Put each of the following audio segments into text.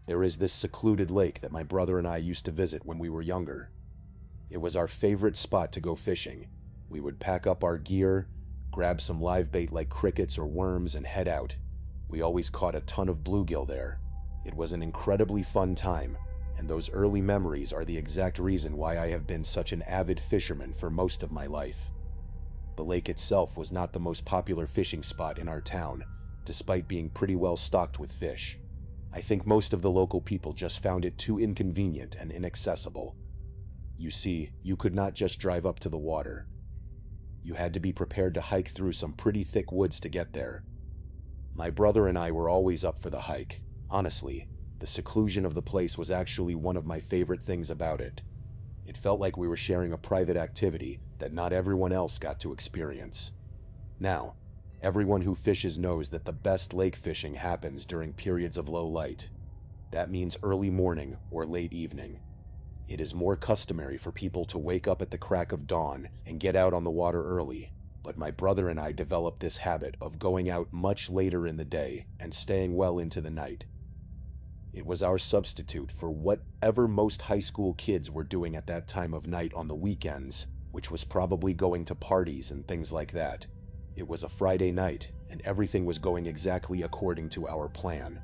There is this secluded lake that my brother and I used to visit when we were younger. It was our favorite spot to go fishing. We would pack up our gear, grab some live bait like crickets or worms, and head out. We always caught a ton of bluegill there. It was an incredibly fun time, and those early memories are the exact reason why I have been such an avid fisherman for most of my life. The lake itself was not the most popular fishing spot in our town, despite being pretty well stocked with fish. I think most of the local people just found it too inconvenient and inaccessible. You see, you could not just drive up to the water. You had to be prepared to hike through some pretty thick woods to get there. My brother and I were always up for the hike. Honestly, the seclusion of the place was actually one of my favorite things about it. It felt like we were sharing a private activity that not everyone else got to experience. Now, everyone who fishes knows that the best lake fishing happens during periods of low light. That means early morning or late evening. It is more customary for people to wake up at the crack of dawn and get out on the water early, but my brother and I developed this habit of going out much later in the day and staying well into the night. It was our substitute for whatever most high school kids were doing at that time of night on the weekends, which was probably going to parties and things like that. It was a Friday night, and everything was going exactly according to our plan.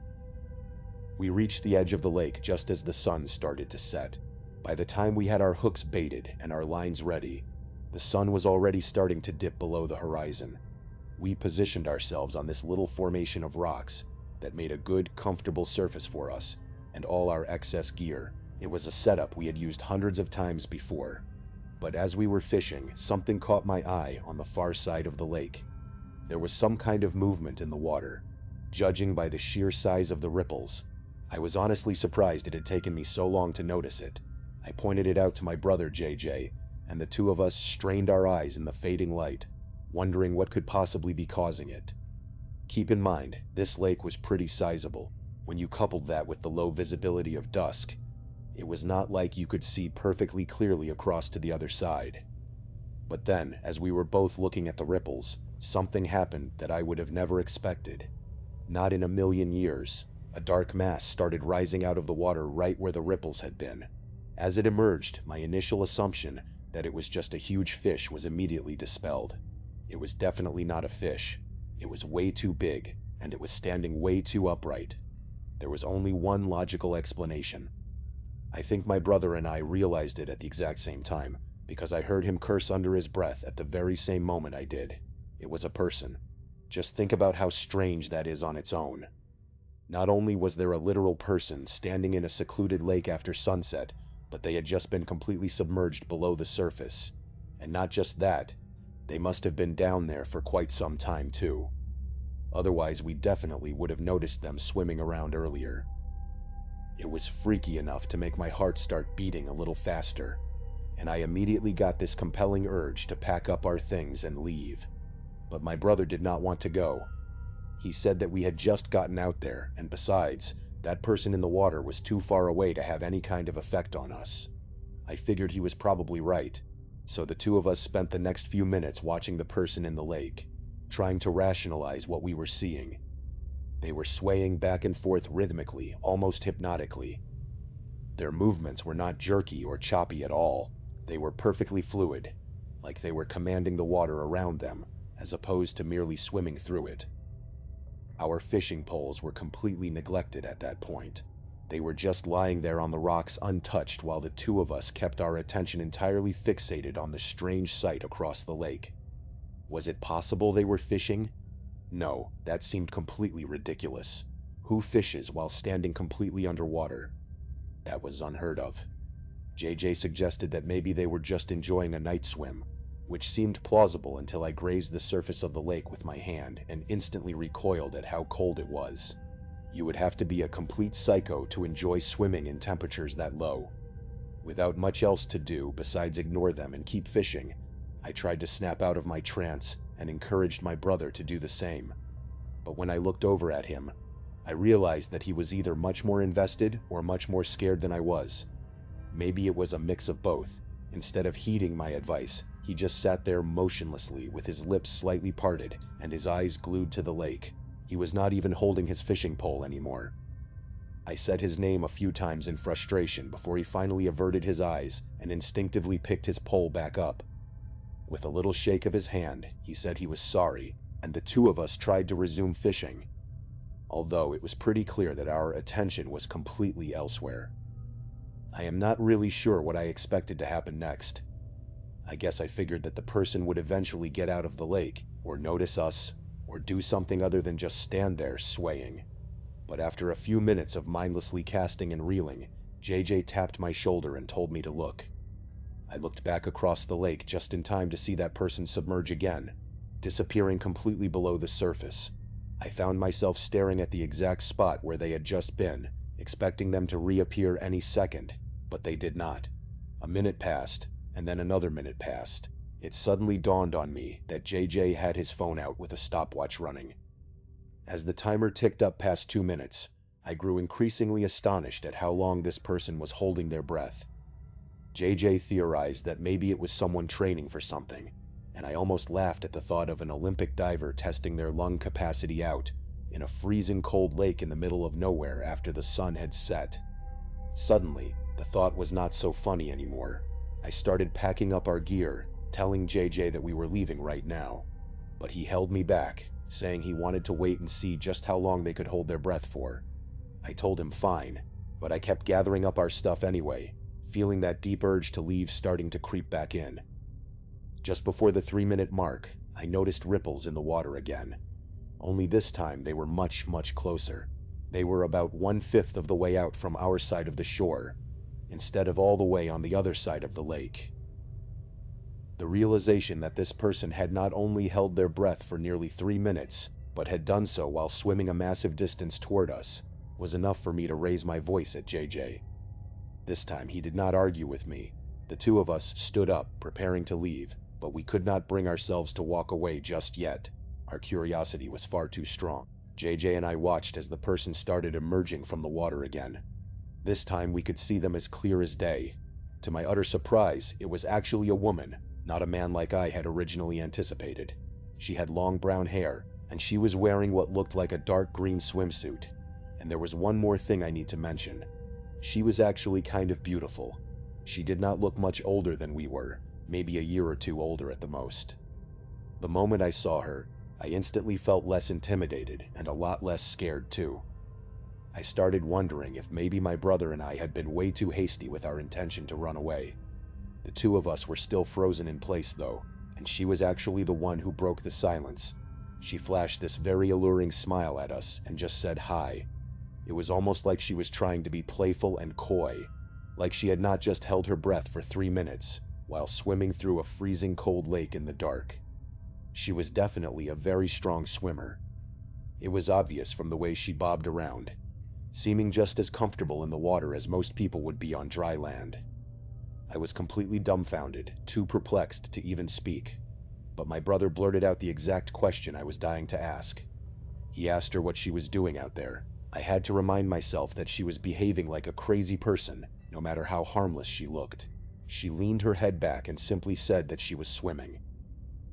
We reached the edge of the lake just as the sun started to set. By the time we had our hooks baited and our lines ready, the sun was already starting to dip below the horizon. We positioned ourselves on this little formation of rocks that made a good, comfortable surface for us and all our excess gear. It was a setup we had used hundreds of times before. But as we were fishing, something caught my eye on the far side of the lake. There was some kind of movement in the water. Judging by the sheer size of the ripples, I was honestly surprised it had taken me so long to notice it. I pointed it out to my brother JJ, and the two of us strained our eyes in the fading light, wondering what could possibly be causing it. Keep in mind, this lake was pretty sizable. When you coupled that with the low visibility of dusk, it was not like you could see perfectly clearly across to the other side. But then, as we were both looking at the ripples, something happened that I would have never expected. Not in a million years. A dark mass started rising out of the water right where the ripples had been. As it emerged, my initial assumption that it was just a huge fish was immediately dispelled. It was definitely not a fish. It was way too big, and it was standing way too upright. There was only one logical explanation. I think my brother and I realized it at the exact same time, because I heard him curse under his breath at the very same moment I did. It was a person. Just think about how strange that is on its own. Not only was there a literal person standing in a secluded lake after sunset, but they had just been completely submerged below the surface. And not just that, they must have been down there for quite some time too. Otherwise, we definitely would have noticed them swimming around earlier. It was freaky enough to make my heart start beating a little faster, and I immediately got this compelling urge to pack up our things and leave. But my brother did not want to go. He said that we had just gotten out there, and besides, that person in the water was too far away to have any kind of effect on us. I figured he was probably right, so the two of us spent the next few minutes watching the person in the lake, trying to rationalize what we were seeing. They were swaying back and forth rhythmically, almost hypnotically. Their movements were not jerky or choppy at all. They were perfectly fluid, like they were commanding the water around them, as opposed to merely swimming through it. Our fishing poles were completely neglected at that point. They were just lying there on the rocks untouched while the two of us kept our attention entirely fixated on the strange sight across the lake. Was it possible they were fishing? No, that seemed completely ridiculous. Who fishes while standing completely underwater? That was unheard of. JJ suggested that maybe they were just enjoying a night swim, which seemed plausible until I grazed the surface of the lake with my hand and instantly recoiled at how cold it was. You would have to be a complete psycho to enjoy swimming in temperatures that low. Without much else to do besides ignore them and keep fishing, I tried to snap out of my trance and encouraged my brother to do the same. But when I looked over at him, I realized that he was either much more invested or much more scared than I was. Maybe it was a mix of both. Instead of heeding my advice, he just sat there motionlessly with his lips slightly parted and his eyes glued to the lake. He was not even holding his fishing pole anymore. I said his name a few times in frustration before he finally averted his eyes and instinctively picked his pole back up. With a little shake of his hand, he said he was sorry, and the two of us tried to resume fishing, although it was pretty clear that our attention was completely elsewhere. I am not really sure what I expected to happen next. I guess I figured that the person would eventually get out of the lake, or notice us, or do something other than just stand there swaying. But after a few minutes of mindlessly casting and reeling, JJ tapped my shoulder and told me to look. I looked back across the lake just in time to see that person submerge again, disappearing completely below the surface. I found myself staring at the exact spot where they had just been, expecting them to reappear any second, but they did not. A minute passed, and then another minute passed. It suddenly dawned on me that JJ had his phone out with a stopwatch running. As the timer ticked up past 2 minutes, I grew increasingly astonished at how long this person was holding their breath. JJ theorized that maybe it was someone training for something, and I almost laughed at the thought of an Olympic diver testing their lung capacity out in a freezing cold lake in the middle of nowhere after the sun had set. Suddenly, the thought was not so funny anymore. I started packing up our gear, telling JJ that we were leaving right now, but he held me back, saying he wanted to wait and see just how long they could hold their breath for. I told him fine, but I kept gathering up our stuff anyway, feeling that deep urge to leave starting to creep back in. Just before the 3-minute mark, I noticed ripples in the water again. Only this time they were much, much closer. They were about 1/5 of the way out from our side of the shore, instead of all the way on the other side of the lake. The realization that this person had not only held their breath for nearly 3 minutes, but had done so while swimming a massive distance toward us, was enough for me to raise my voice at JJ. This time he did not argue with me. The two of us stood up, preparing to leave, but we could not bring ourselves to walk away just yet. Our curiosity was far too strong. JJ and I watched as the person started emerging from the water again. This time we could see them as clear as day. To my utter surprise, it was actually a woman, not a man like I had originally anticipated. She had long brown hair, and she was wearing what looked like a dark green swimsuit. And there was one more thing I need to mention. She was actually kind of beautiful. She did not look much older than we were, maybe a year or two older at the most. The moment I saw her, I instantly felt less intimidated and a lot less scared too. I started wondering if maybe my brother and I had been way too hasty with our intention to run away. The two of us were still frozen in place though, and she was actually the one who broke the silence. She flashed this very alluring smile at us and just said hi. It was almost like she was trying to be playful and coy, like she had not just held her breath for 3 minutes while swimming through a freezing cold lake in the dark. She was definitely a very strong swimmer. It was obvious from the way she bobbed around, seeming just as comfortable in the water as most people would be on dry land. I was completely dumbfounded, too perplexed to even speak, but my brother blurted out the exact question I was dying to ask. He asked her what she was doing out there. I had to remind myself that she was behaving like a crazy person, no matter how harmless she looked. She leaned her head back and simply said that she was swimming.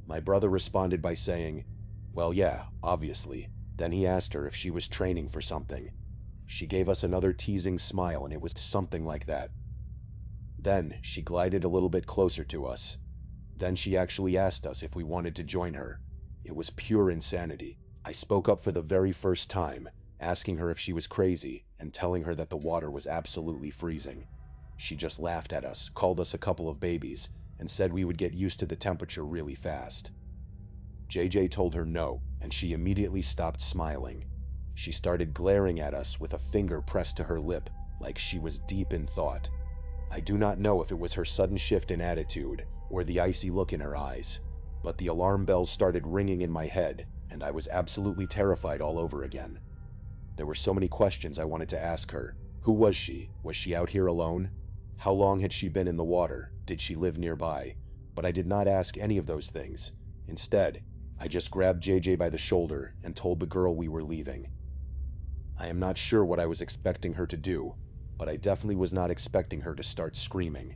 My brother responded by saying, "Well, yeah, obviously." Then he asked her if she was training for something. She gave us another teasing smile, and it was something like that. Then she glided a little bit closer to us. Then she actually asked us if we wanted to join her. It was pure insanity. I spoke up for the very first time, asking her if she was crazy and telling her that the water was absolutely freezing. She just laughed at us, called us a couple of babies, and said we would get used to the temperature really fast. JJ told her no, and she immediately stopped smiling. She started glaring at us with a finger pressed to her lip, like she was deep in thought. I do not know if it was her sudden shift in attitude or the icy look in her eyes, but the alarm bells started ringing in my head, and I was absolutely terrified all over again. There were so many questions I wanted to ask her. Who was she? Was she out here alone? How long had she been in the water? Did she live nearby? But I did not ask any of those things. Instead, I just grabbed JJ by the shoulder and told the girl we were leaving. I am not sure what I was expecting her to do, but I definitely was not expecting her to start screaming.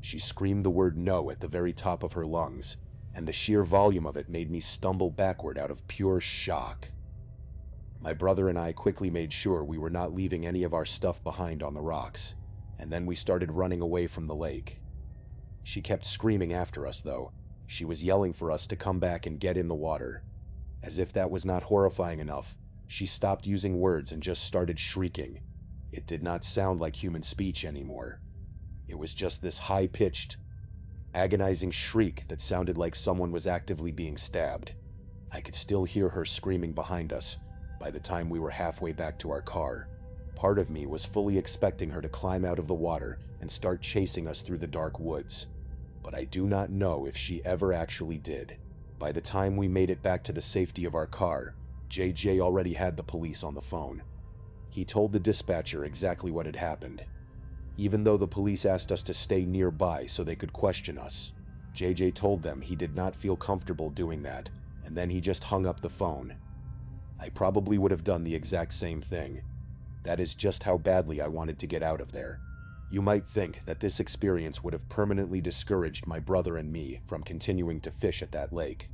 She screamed the word no at the very top of her lungs, and the sheer volume of it made me stumble backward out of pure shock. My brother and I quickly made sure we were not leaving any of our stuff behind on the rocks, and then we started running away from the lake. She kept screaming after us, though. She was yelling for us to come back and get in the water. As if that was not horrifying enough, she stopped using words and just started shrieking. It did not sound like human speech anymore. It was just this high-pitched, agonizing shriek that sounded like someone was actively being stabbed. I could still hear her screaming behind us by the time we were halfway back to our car. Part of me was fully expecting her to climb out of the water and start chasing us through the dark woods, but I do not know if she ever actually did. By the time we made it back to the safety of our car, JJ already had the police on the phone. He told the dispatcher exactly what had happened. Even though the police asked us to stay nearby so they could question us, JJ told them he did not feel comfortable doing that, and then he just hung up the phone. I probably would have done the exact same thing. That is just how badly I wanted to get out of there. You might think that this experience would have permanently discouraged my brother and me from continuing to fish at that lake.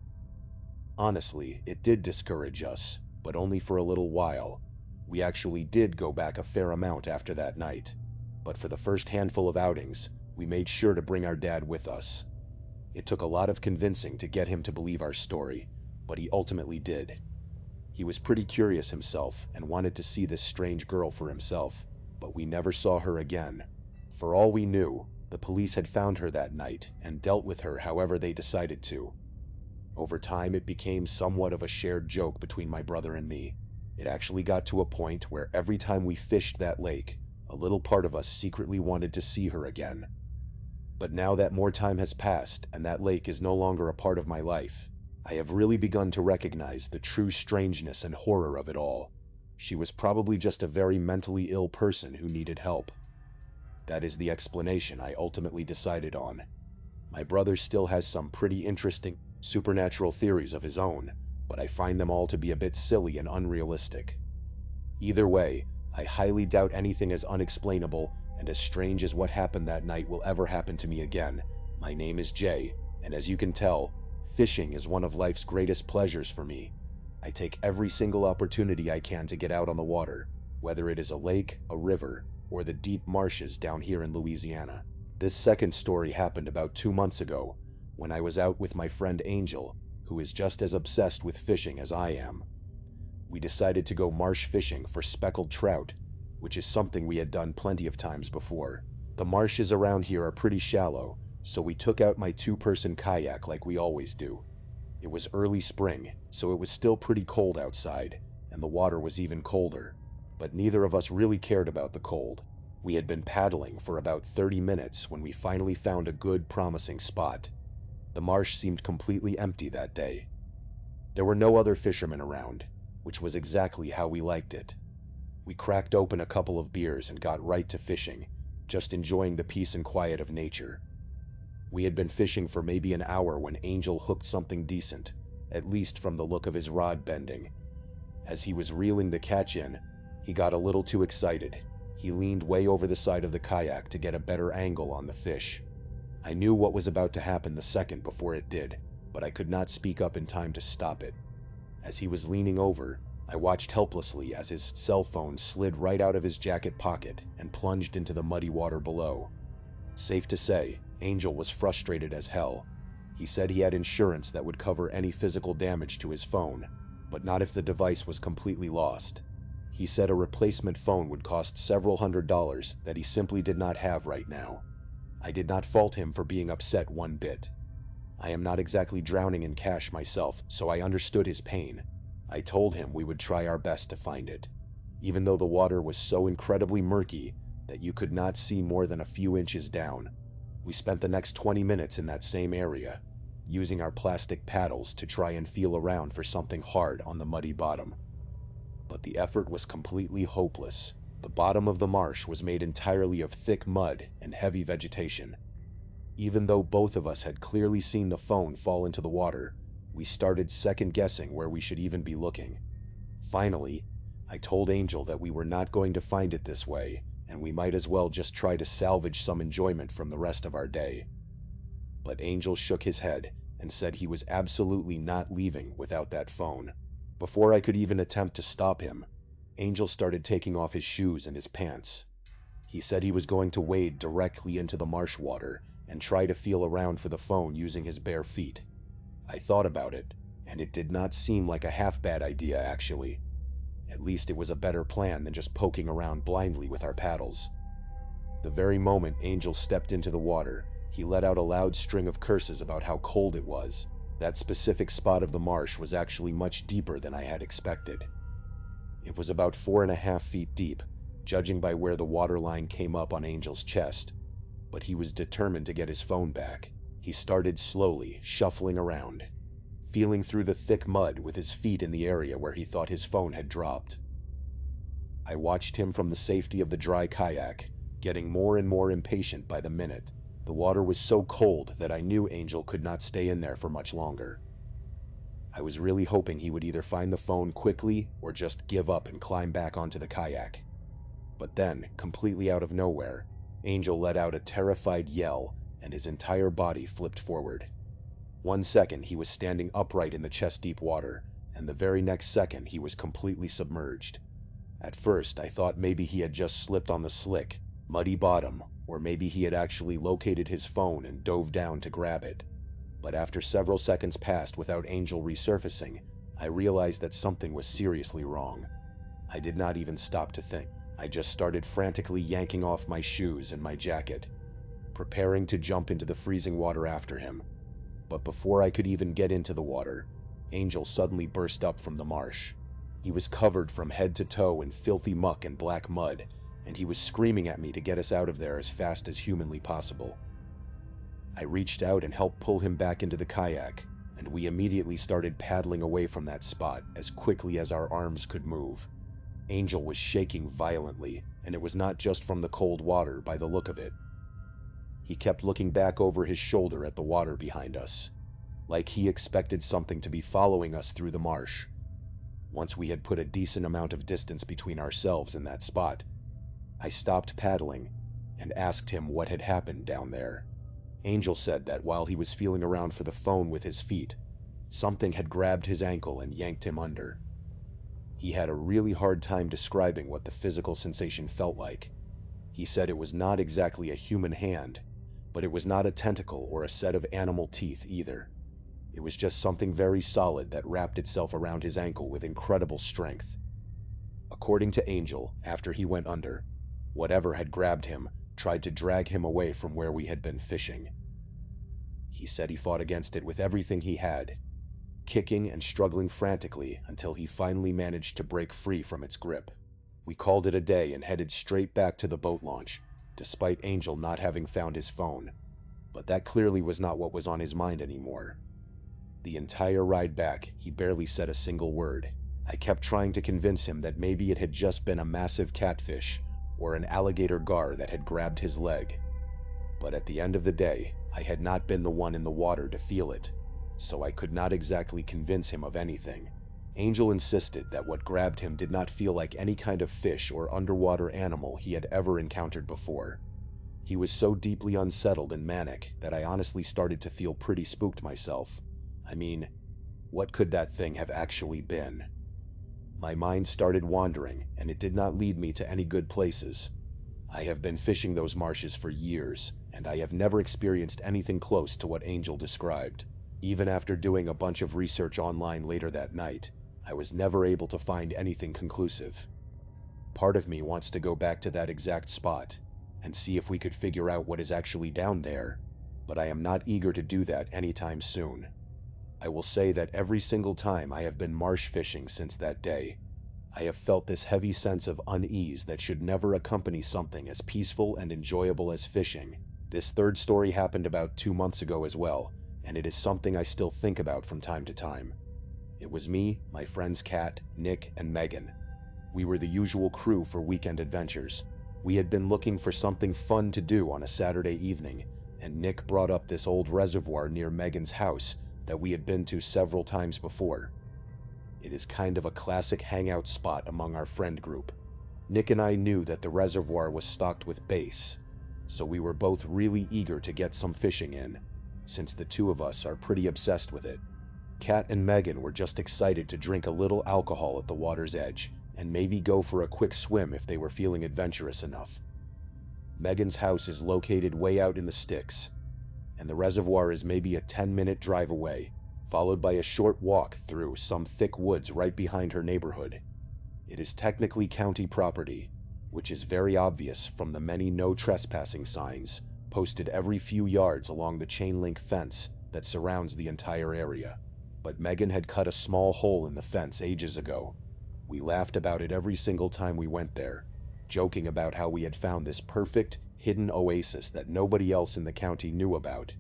Honestly, it did discourage us, but only for a little while. We actually did go back a fair amount after that night, but for the first handful of outings, we made sure to bring our dad with us. It took a lot of convincing to get him to believe our story, but he ultimately did. He was pretty curious himself and wanted to see this strange girl for himself, but we never saw her again. For all we knew, the police had found her that night and dealt with her however they decided to. Over time, it became somewhat of a shared joke between my brother and me. It actually got to a point where every time we fished that lake, a little part of us secretly wanted to see her again. But now that more time has passed and that lake is no longer a part of my life, I have really begun to recognize the true strangeness and horror of it all. She was probably just a very mentally ill person who needed help. That is the explanation I ultimately decided on. My brother still has some pretty interesting supernatural theories of his own, but I find them all to be a bit silly and unrealistic. Either way, I highly doubt anything as unexplainable and as strange as what happened that night will ever happen to me again. My name is Jay, and as you can tell, fishing is one of life's greatest pleasures for me. I take every single opportunity I can to get out on the water, whether it is a lake, a river, or the deep marshes down here in Louisiana. This second story happened about 2 months ago, when I was out with my friend Angel, who is just as obsessed with fishing as I am. We decided to go marsh fishing for speckled trout, which is something we had done plenty of times before. The marshes around here are pretty shallow, so we took out my 2-person kayak like we always do. It was early spring, so it was still pretty cold outside, and the water was even colder, but neither of us really cared about the cold. We had been paddling for about 30 minutes when we finally found a good, promising spot. The marsh seemed completely empty that day. There were no other fishermen around, which was exactly how we liked it. We cracked open a couple of beers and got right to fishing, just enjoying the peace and quiet of nature. We had been fishing for maybe an hour when Angel hooked something decent, at least from the look of his rod bending. As he was reeling the catch in, he got a little too excited. He leaned way over the side of the kayak to get a better angle on the fish. I knew what was about to happen the second before it did, but I could not speak up in time to stop it. As he was leaning over, I watched helplessly as his cell phone slid right out of his jacket pocket and plunged into the muddy water below. Safe to say, Angel was frustrated as hell. He said he had insurance that would cover any physical damage to his phone, but not if the device was completely lost. He said a replacement phone would cost several $100s that he simply did not have right now. I did not fault him for being upset one bit. I am not exactly drowning in cash myself, so I understood his pain. I told him we would try our best to find it, even though the water was so incredibly murky that you could not see more than a few inches down. We spent the next 20 minutes in that same area, using our plastic paddles to try and feel around for something hard on the muddy bottom. But the effort was completely hopeless. The bottom of the marsh was made entirely of thick mud and heavy vegetation. Even though both of us had clearly seen the phone fall into the water, we started second-guessing where we should even be looking. Finally, I told Angel that we were not going to find it this way, and we might as well just try to salvage some enjoyment from the rest of our day. But Angel shook his head and said he was absolutely not leaving without that phone. Before I could even attempt to stop him, Angel started taking off his shoes and his pants. He said he was going to wade directly into the marsh water and try to feel around for the phone using his bare feet. I thought about it, and it did not seem like a half bad idea, actually. At least it was a better plan than just poking around blindly with our paddles. The very moment Angel stepped into the water, he let out a loud string of curses about how cold it was. That specific spot of the marsh was actually much deeper than I had expected. It was about 4.5 feet deep, judging by where the water line came up on Angel's chest. But he was determined to get his phone back. He started slowly, shuffling around, feeling through the thick mud with his feet in the area where he thought his phone had dropped. I watched him from the safety of the dry kayak, getting more and more impatient by the minute. The water was so cold that I knew Angel could not stay in there for much longer. I was really hoping he would either find the phone quickly or just give up and climb back onto the kayak. But then, completely out of nowhere, Angel let out a terrified yell and his entire body flipped forward. 1 second he was standing upright in the chest-deep water, and the very next second he was completely submerged. At first I thought maybe he had just slipped on the slick, muddy bottom, or maybe he had actually located his phone and dove down to grab it. But after several seconds passed without Angel resurfacing, I realized that something was seriously wrong. I did not even stop to think. I just started frantically yanking off my shoes and my jacket, preparing to jump into the freezing water after him. But before I could even get into the water, Angel suddenly burst up from the marsh. He was covered from head to toe in filthy muck and black mud, and he was screaming at me to get us out of there as fast as humanly possible. I reached out and helped pull him back into the kayak, and we immediately started paddling away from that spot as quickly as our arms could move. Angel was shaking violently, and it was not just from the cold water by the look of it. He kept looking back over his shoulder at the water behind us, like he expected something to be following us through the marsh. Once we had put a decent amount of distance between ourselves and that spot, I stopped paddling and asked him what had happened down there. Angel said that while he was feeling around for the phone with his feet, something had grabbed his ankle and yanked him under. He had a really hard time describing what the physical sensation felt like. He said it was not exactly a human hand, but it was not a tentacle or a set of animal teeth either. It was just something very solid that wrapped itself around his ankle with incredible strength. According to Angel, after he went under, whatever had grabbed him tried to drag him away from where we had been fishing. He said he fought against it with everything he had, kicking and struggling frantically until he finally managed to break free from its grip. We called it a day and headed straight back to the boat launch, despite Angel not having found his phone. But that clearly was not what was on his mind anymore. The entire ride back, he barely said a single word. I kept trying to convince him that maybe it had just been a massive catfish or an alligator gar that had grabbed his leg. But at the end of the day, I had not been the one in the water to feel it, so I could not exactly convince him of anything. Angel insisted that what grabbed him did not feel like any kind of fish or underwater animal he had ever encountered before. He was so deeply unsettled and manic that I honestly started to feel pretty spooked myself. I mean, what could that thing have actually been? My mind started wandering, and it did not lead me to any good places. I have been fishing those marshes for years, and I have never experienced anything close to what Angel described. Even after doing a bunch of research online later that night, I was never able to find anything conclusive. Part of me wants to go back to that exact spot and see if we could figure out what is actually down there, but I am not eager to do that anytime soon. I will say that every single time I have been marsh fishing since that day, I have felt this heavy sense of unease that should never accompany something as peaceful and enjoyable as fishing. This third story happened about 2 months ago as well, and it is something I still think about from time to time. It was me, my friends Kat, Nick, and Megan. We were the usual crew for weekend adventures. We had been looking for something fun to do on a Saturday evening, and Nick brought up this old reservoir near Megan's house that we had been to several times before. It is kind of a classic hangout spot among our friend group. Nick and I knew that the reservoir was stocked with bass, so we were both really eager to get some fishing in, since the two of us are pretty obsessed with it. Kat and Megan were just excited to drink a little alcohol at the water's edge, and maybe go for a quick swim if they were feeling adventurous enough. Megan's house is located way out in the sticks, and the reservoir is maybe a 10-minute drive away, followed by a short walk through some thick woods right behind her neighborhood. It is technically county property, which is very obvious from the many no trespassing signs posted every few yards along the chain link fence that surrounds the entire area. But Megan had cut a small hole in the fence ages ago. We laughed about it every single time we went there, joking about how we had found this perfect, hidden oasis that nobody else in the county knew about.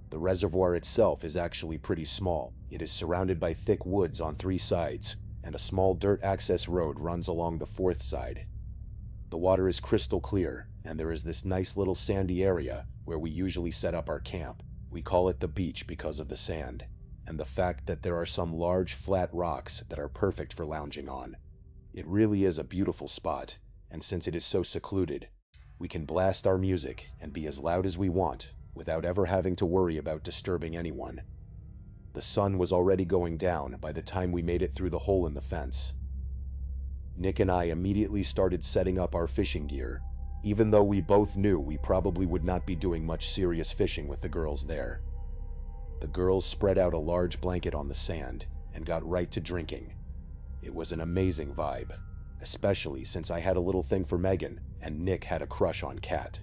The reservoir itself is actually pretty small. It is surrounded by thick woods on 3 sides, and a small dirt access road runs along the 4th side. The water is crystal clear, and there is this nice little sandy area where we usually set up our camp. We call it the beach because of the sand, and the fact that there are some large flat rocks that are perfect for lounging on. It really is a beautiful spot, and since it is so secluded, we can blast our music and be as loud as we want without ever having to worry about disturbing anyone. The sun was already going down by the time we made it through the hole in the fence. Nick and I immediately started setting up our fishing gear, even though we both knew we probably would not be doing much serious fishing with the girls there. The girls spread out a large blanket on the sand and got right to drinking. It was an amazing vibe, especially since I had a little thing for Megan and Nick had a crush on Kat.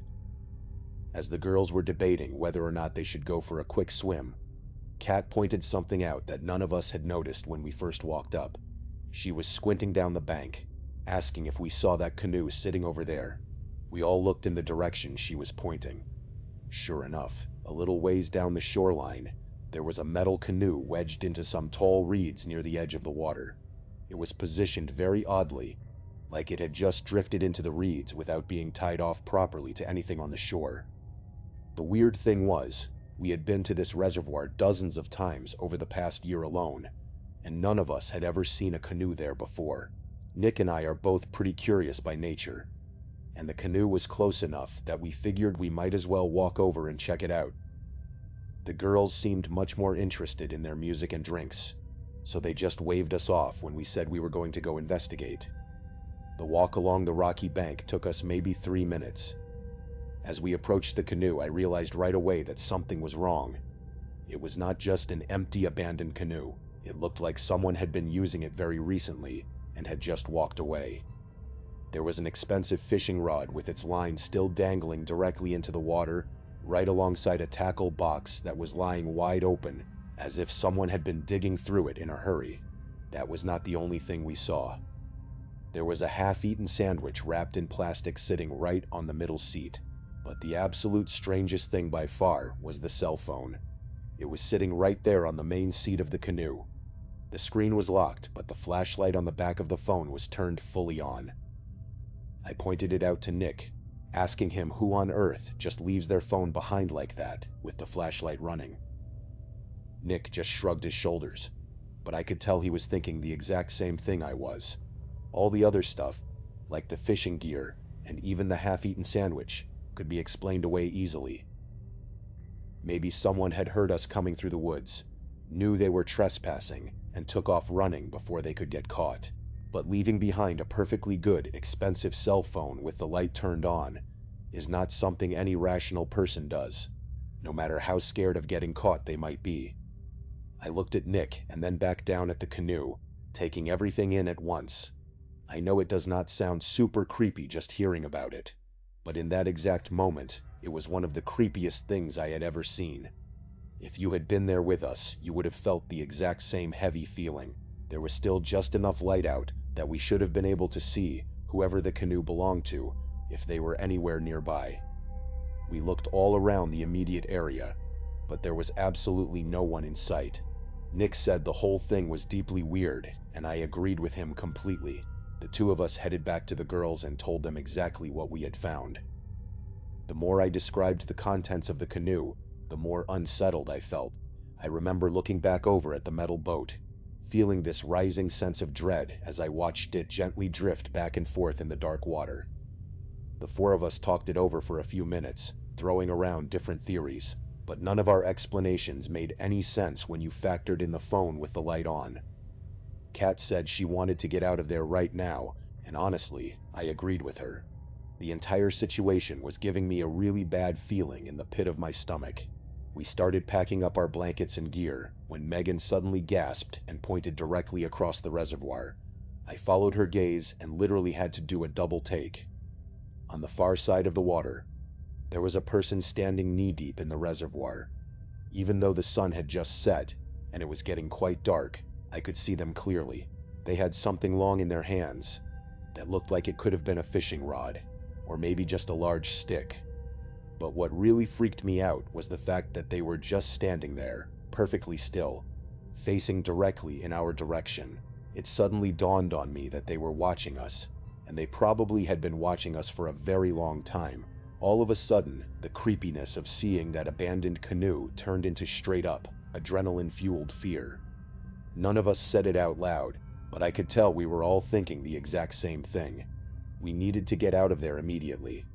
As the girls were debating whether or not they should go for a quick swim, Kat pointed something out that none of us had noticed when we first walked up. She was squinting down the bank, asking if we saw that canoe sitting over there. We all looked in the direction she was pointing. Sure enough, a little ways down the shoreline, there was a metal canoe wedged into some tall reeds near the edge of the water. It was positioned very oddly, like it had just drifted into the reeds without being tied off properly to anything on the shore. The weird thing was, we had been to this reservoir dozens of times over the past year alone, and none of us had ever seen a canoe there before. Nick and I are both pretty curious by nature, and the canoe was close enough that we figured we might as well walk over and check it out. The girls seemed much more interested in their music and drinks, so they just waved us off when we said we were going to go investigate. The walk along the rocky bank took us maybe 3 minutes. As we approached the canoe, I realized right away that something was wrong. It was not just an empty, abandoned canoe. It looked like someone had been using it very recently and had just walked away. There was an expensive fishing rod with its line still dangling directly into the water, right alongside a tackle box that was lying wide open, as if someone had been digging through it in a hurry. That was not the only thing we saw. There was a half-eaten sandwich wrapped in plastic sitting right on the middle seat. But the absolute strangest thing by far was the cell phone. It was sitting right there on the main seat of the canoe. The screen was locked, but the flashlight on the back of the phone was turned fully on. I pointed it out to Nick, asking him who on earth just leaves their phone behind like that, with the flashlight running. Nick just shrugged his shoulders, but I could tell he was thinking the exact same thing I was. All the other stuff, like the fishing gear and even the half-eaten sandwich, could be explained away easily. Maybe someone had heard us coming through the woods, knew they were trespassing, and took off running before they could get caught. But leaving behind a perfectly good, expensive cell phone with the light turned on is not something any rational person does, no matter how scared of getting caught they might be. I looked at Nick and then back down at the canoe, taking everything in at once. I know it does not sound super creepy just hearing about it, but in that exact moment, it was one of the creepiest things I had ever seen. If you had been there with us, you would have felt the exact same heavy feeling. There was still just enough light out that we should have been able to see whoever the canoe belonged to if they were anywhere nearby. We looked all around the immediate area, but there was absolutely no one in sight. Nick said the whole thing was deeply weird, and I agreed with him completely. The two of us headed back to the girls and told them exactly what we had found. The more I described the contents of the canoe, the more unsettled I felt. I remember looking back over at the metal boat, feeling this rising sense of dread as I watched it gently drift back and forth in the dark water. The 4 of us talked it over for a few minutes, throwing around different theories, but none of our explanations made any sense when you factored in the phone with the light on. Kat said she wanted to get out of there right now, and honestly, I agreed with her. The entire situation was giving me a really bad feeling in the pit of my stomach. We started packing up our blankets and gear when Megan suddenly gasped and pointed directly across the reservoir. I followed her gaze and literally had to do a double take. On the far side of the water, there was a person standing knee-deep in the reservoir. Even though the sun had just set and it was getting quite dark, I could see them clearly. They had something long in their hands that looked like it could have been a fishing rod, or maybe just a large stick. But what really freaked me out was the fact that they were just standing there, perfectly still, facing directly in our direction. It suddenly dawned on me that they were watching us, and they probably had been watching us for a very long time. All of a sudden, the creepiness of seeing that abandoned canoe turned into straight-up, adrenaline-fueled fear. None of us said it out loud, but I could tell we were all thinking the exact same thing. We needed to get out of there immediately.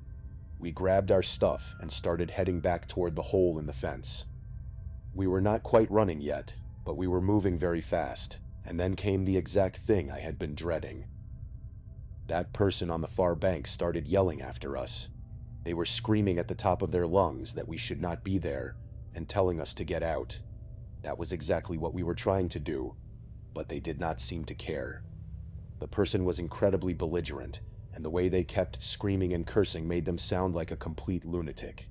We grabbed our stuff and started heading back toward the hole in the fence. We were not quite running yet, but we were moving very fast, and then came the exact thing I had been dreading. That person on the far bank started yelling after us. They were screaming at the top of their lungs that we should not be there, and telling us to get out. That was exactly what we were trying to do, but they did not seem to care. The person was incredibly belligerent, and the way they kept screaming and cursing made them sound like a complete lunatic.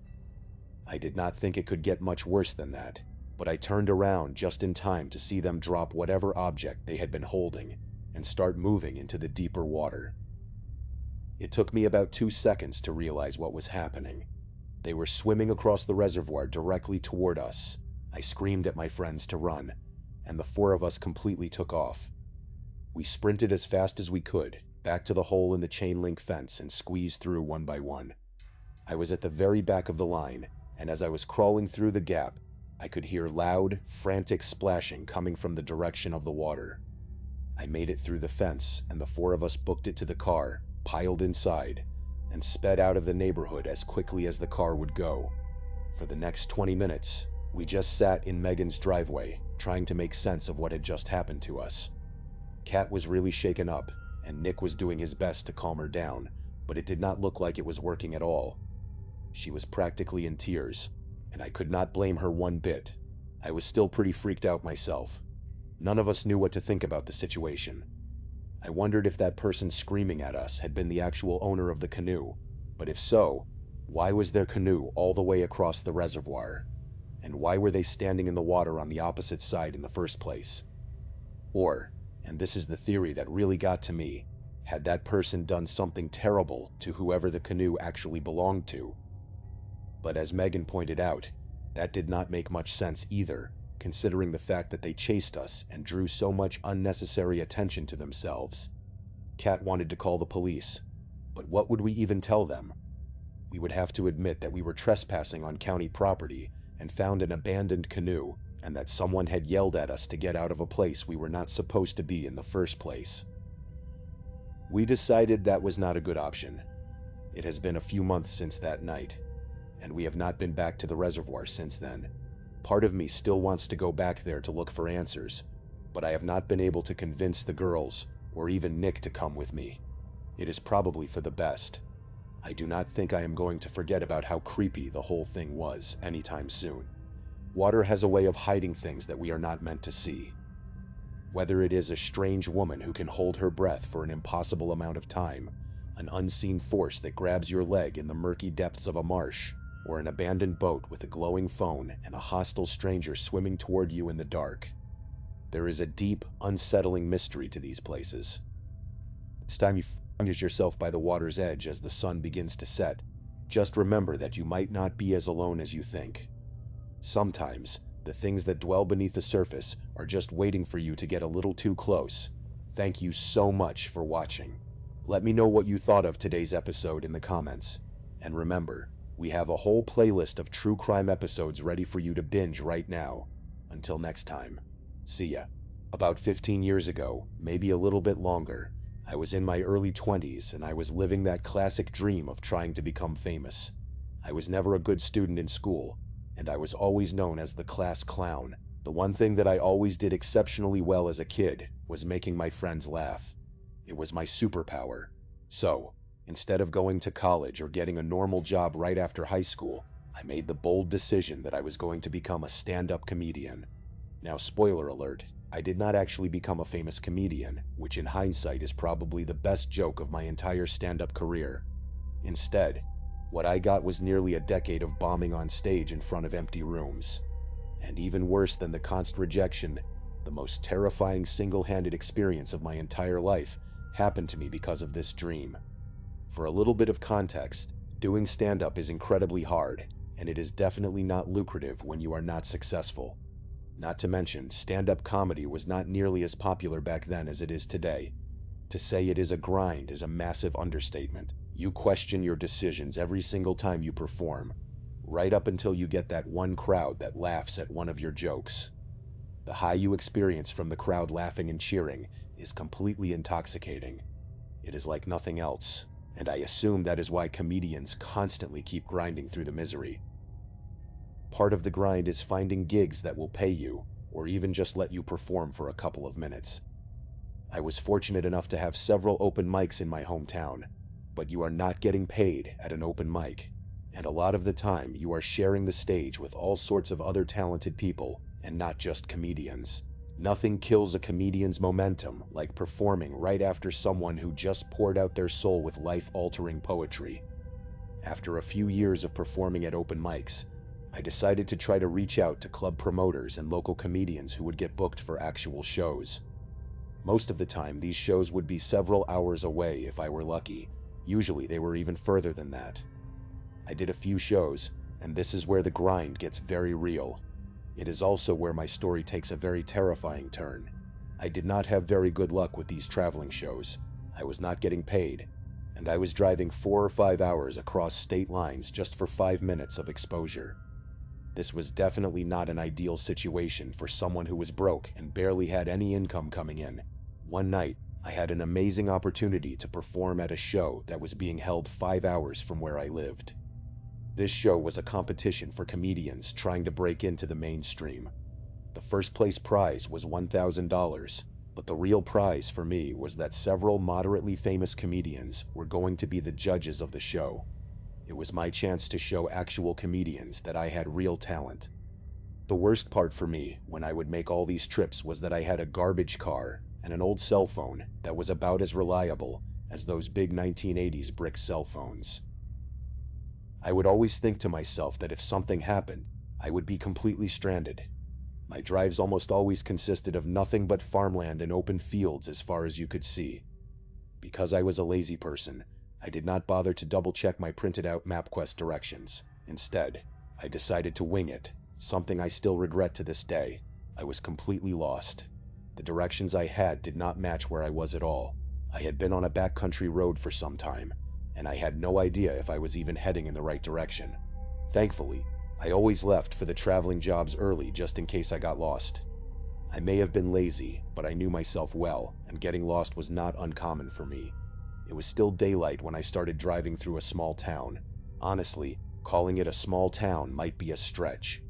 I did not think it could get much worse than that, but I turned around just in time to see them drop whatever object they had been holding and start moving into the deeper water. It took me about 2 seconds to realize what was happening. They were swimming across the reservoir directly toward us. I screamed at my friends to run, and the 4 of us completely took off. We sprinted as fast as we could, back to the hole in the chain-link fence and squeezed through one by one. I was at the very back of the line, and as I was crawling through the gap, I could hear loud, frantic splashing coming from the direction of the water. I made it through the fence, and the 4 of us booked it to the car, piled inside, and sped out of the neighborhood as quickly as the car would go. For the next 20 minutes, we just sat in Megan's driveway, trying to make sense of what had just happened to us. Kat was really shaken up, and Nick was doing his best to calm her down, but it did not look like it was working at all. She was practically in tears, and I could not blame her one bit. I was still pretty freaked out myself. None of us knew what to think about the situation. I wondered if that person screaming at us had been the actual owner of the canoe, but if so, why was their canoe all the way across the reservoir? And why were they standing in the water on the opposite side in the first place? Or, and this is the theory that really got to me, had that person done something terrible to whoever the canoe actually belonged to? But as Megan pointed out, that did not make much sense either, considering the fact that they chased us and drew so much unnecessary attention to themselves. Kat wanted to call the police, but what would we even tell them? We would have to admit that we were trespassing on county property and found an abandoned canoe, and that someone had yelled at us to get out of a place we were not supposed to be in the first place. We decided that was not a good option. It has been a few months since that night, and we have not been back to the reservoir since then. Part of me still wants to go back there to look for answers, but I have not been able to convince the girls, or even Nick, to come with me. It is probably for the best. I do not think I am going to forget about how creepy the whole thing was anytime soon. Water has a way of hiding things that we are not meant to see. Whether it is a strange woman who can hold her breath for an impossible amount of time, an unseen force that grabs your leg in the murky depths of a marsh, or an abandoned boat with a glowing phone and a hostile stranger swimming toward you in the dark. There is a deep, unsettling mystery to these places. It's time you find yourself by the water's edge as the sun begins to set. Just remember that you might not be as alone as you think. Sometimes, the things that dwell beneath the surface are just waiting for you to get a little too close. Thank you so much for watching. Let me know what you thought of today's episode in the comments. And remember, we have a whole playlist of true crime episodes ready for you to binge right now. Until next time, see ya. About 15 years ago, maybe a little bit longer, I was in my early 20s and I was living that classic dream of trying to become famous. I was never a good student in school, and I was always known as the class clown. The one thing that I always did exceptionally well as a kid was making my friends laugh. It was my superpower. So, instead of going to college or getting a normal job right after high school, I made the bold decision that I was going to become a stand-up comedian. Now, spoiler alert, I did not actually become a famous comedian, which in hindsight is probably the best joke of my entire stand-up career. Instead, what I got was nearly a decade of bombing on stage in front of empty rooms. And even worse than the constant rejection, the most terrifying single-handed experience of my entire life happened to me because of this dream. For a little bit of context, doing stand-up is incredibly hard, and it is definitely not lucrative when you are not successful. Not to mention, stand-up comedy was not nearly as popular back then as it is today. To say it is a grind is a massive understatement. You question your decisions every single time you perform, right up until you get that one crowd that laughs at one of your jokes. The high you experience from the crowd laughing and cheering is completely intoxicating. It is like nothing else, and I assume that is why comedians constantly keep grinding through the misery. Part of the grind is finding gigs that will pay you, or even just let you perform for a couple of minutes. I was fortunate enough to have several open mics in my hometown, but you are not getting paid at an open mic, and a lot of the time you are sharing the stage with all sorts of other talented people, and not just comedians. Nothing kills a comedian's momentum like performing right after someone who just poured out their soul with life-altering poetry. After a few years of performing at open mics, I decided to try to reach out to club promoters and local comedians who would get booked for actual shows. Most of the time, these shows would be several hours away if I were lucky. Usually they were even further than that. I did a few shows, and this is where the grind gets very real. It is also where my story takes a very terrifying turn. I did not have very good luck with these traveling shows. I was not getting paid, and I was driving 4 or 5 hours across state lines just for 5 minutes of exposure. This was definitely not an ideal situation for someone who was broke and barely had any income coming in. One night, I had an amazing opportunity to perform at a show that was being held 5 hours from where I lived. This show was a competition for comedians trying to break into the mainstream. The first place prize was $1,000, but the real prize for me was that several moderately famous comedians were going to be the judges of the show. It was my chance to show actual comedians that I had real talent. The worst part for me when I would make all these trips was that I had a garbage car and an old cell phone that was about as reliable as those big 1980s brick cell phones. I would always think to myself that if something happened, I would be completely stranded. My drives almost always consisted of nothing but farmland and open fields as far as you could see. Because I was a lazy person, I did not bother to double-check my printed-out MapQuest directions. Instead, I decided to wing it, something I still regret to this day. I was completely lost. The directions I had did not match where I was at all. I had been on a backcountry road for some time, and I had no idea if I was even heading in the right direction. Thankfully, I always left for the traveling jobs early just in case I got lost. I may have been lazy, but I knew myself well, and getting lost was not uncommon for me. It was still daylight when I started driving through a small town. Honestly, calling it a small town might be a stretch.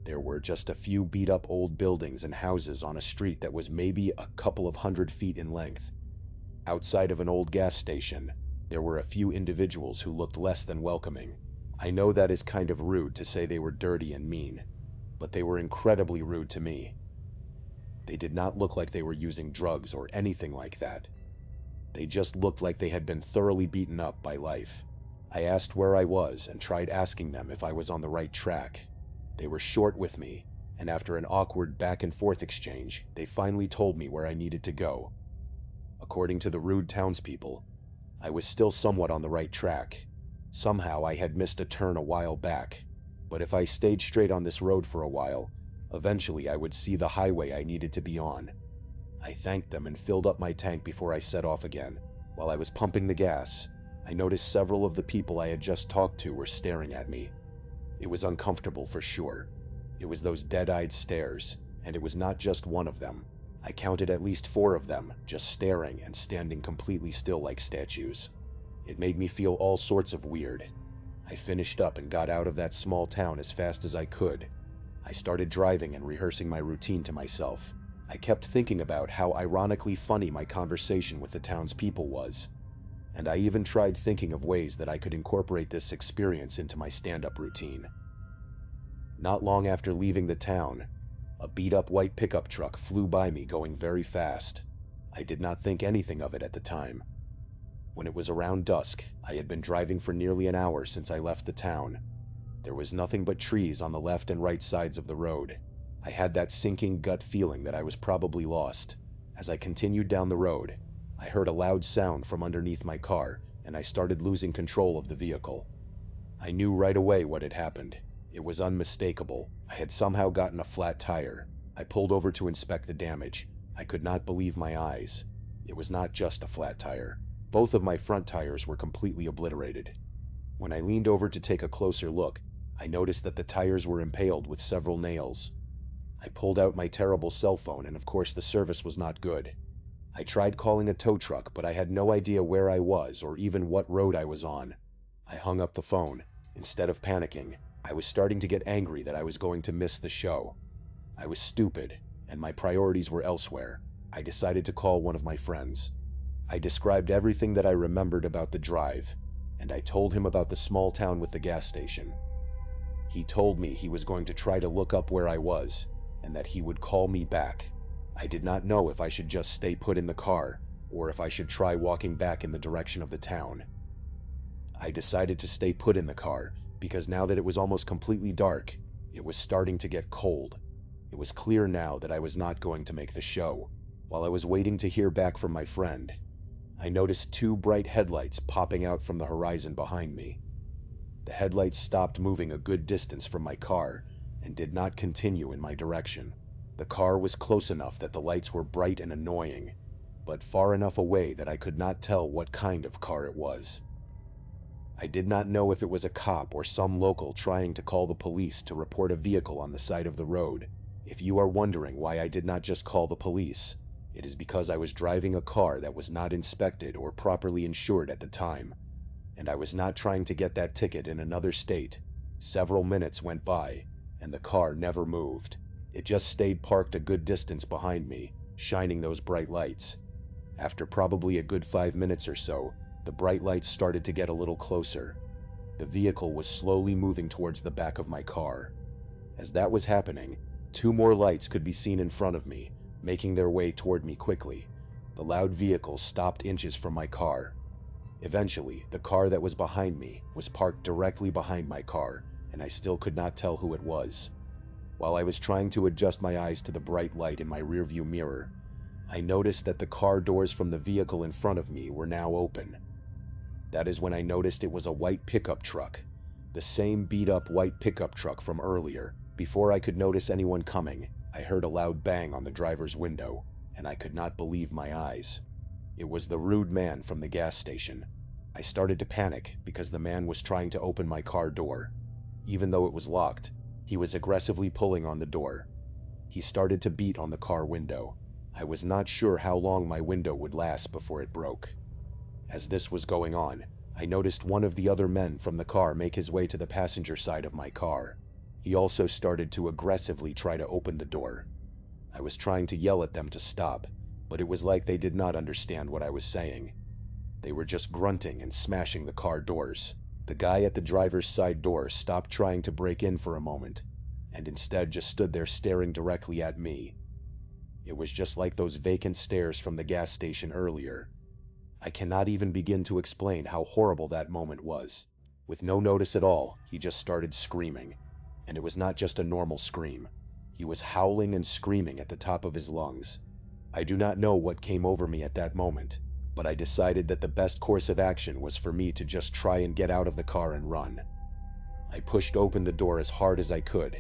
There were just a few beat-up old buildings and houses on a street that was maybe a couple of 100 feet in length. Outside of an old gas station, there were a few individuals who looked less than welcoming. I know that is kind of rude to say they were dirty and mean, but they were incredibly rude to me. They did not look like they were using drugs or anything like that. They just looked like they had been thoroughly beaten up by life. I asked where I was and tried asking them if I was on the right track. They were short with me, and after an awkward back-and-forth exchange, they finally told me where I needed to go. According to the rude townspeople, I was still somewhat on the right track. Somehow I had missed a turn a while back, but if I stayed straight on this road for a while, eventually I would see the highway I needed to be on. I thanked them and filled up my tank before I set off again. While I was pumping the gas, I noticed several of the people I had just talked to were staring at me. It was uncomfortable for sure. It was those dead-eyed stares, and it was not just one of them. I counted at least 4 of them, just staring and standing completely still like statues. It made me feel all sorts of weird. I finished up and got out of that small town as fast as I could. I started driving and rehearsing my routine to myself. I kept thinking about how ironically funny my conversation with the townspeople was, and I even tried thinking of ways that I could incorporate this experience into my stand-up routine. Not long after leaving the town, a beat-up white pickup truck flew by me going very fast. I did not think anything of it at the time. When it was around dusk, I had been driving for nearly an hour since I left the town. There was nothing but trees on the left and right sides of the road. I had that sinking gut feeling that I was probably lost. As I continued down the road, I heard a loud sound from underneath my car, and I started losing control of the vehicle. I knew right away what had happened. It was unmistakable. I had somehow gotten a flat tire. I pulled over to inspect the damage. I could not believe my eyes. It was not just a flat tire. Both of my front tires were completely obliterated. When I leaned over to take a closer look, I noticed that the tires were impaled with several nails. I pulled out my terrible cell phone, and of course the service was not good. I tried calling a tow truck, but I had no idea where I was or even what road I was on. I hung up the phone. Instead of panicking, I was starting to get angry that I was going to miss the show. I was stupid, and my priorities were elsewhere. I decided to call one of my friends. I described everything that I remembered about the drive, and I told him about the small town with the gas station. He told me he was going to try to look up where I was, and that he would call me back. I did not know if I should just stay put in the car, or if I should try walking back in the direction of the town. I decided to stay put in the car, because now that it was almost completely dark, it was starting to get cold. It was clear now that I was not going to make the show. While I was waiting to hear back from my friend, I noticed two bright headlights popping out from the horizon behind me. The headlights stopped moving a good distance from my car and did not continue in my direction. The car was close enough that the lights were bright and annoying, but far enough away that I could not tell what kind of car it was. I did not know if it was a cop or some local trying to call the police to report a vehicle on the side of the road. If you are wondering why I did not just call the police, it is because I was driving a car that was not inspected or properly insured at the time, and I was not trying to get that ticket in another state. Several minutes went by, and the car never moved. It just stayed parked a good distance behind me, shining those bright lights. After probably a good 5 minutes or so, the bright lights started to get a little closer. The vehicle was slowly moving towards the back of my car. As that was happening, two more lights could be seen in front of me, making their way toward me quickly. The loud vehicle stopped inches from my car. Eventually, the car that was behind me was parked directly behind my car, and I still could not tell who it was. While I was trying to adjust my eyes to the bright light in my rearview mirror, I noticed that the car doors from the vehicle in front of me were now open. That is when I noticed it was a white pickup truck, the same beat-up white pickup truck from earlier. Before I could notice anyone coming, I heard a loud bang on the driver's window, and I could not believe my eyes. It was the rude man from the gas station. I started to panic because the man was trying to open my car door. Even though it was locked, he was aggressively pulling on the door. He started to beat on the car window. I was not sure how long my window would last before it broke. As this was going on, I noticed one of the other men from the car make his way to the passenger side of my car. He also started to aggressively try to open the door. I was trying to yell at them to stop, but it was like they did not understand what I was saying. They were just grunting and smashing the car doors. The guy at the driver's side door stopped trying to break in for a moment, and instead just stood there staring directly at me. It was just like those vacant stares from the gas station earlier. I cannot even begin to explain how horrible that moment was. With no notice at all, he just started screaming. And it was not just a normal scream. He was howling and screaming at the top of his lungs. I do not know what came over me at that moment, but I decided that the best course of action was for me to just try and get out of the car and run. I pushed open the door as hard as I could,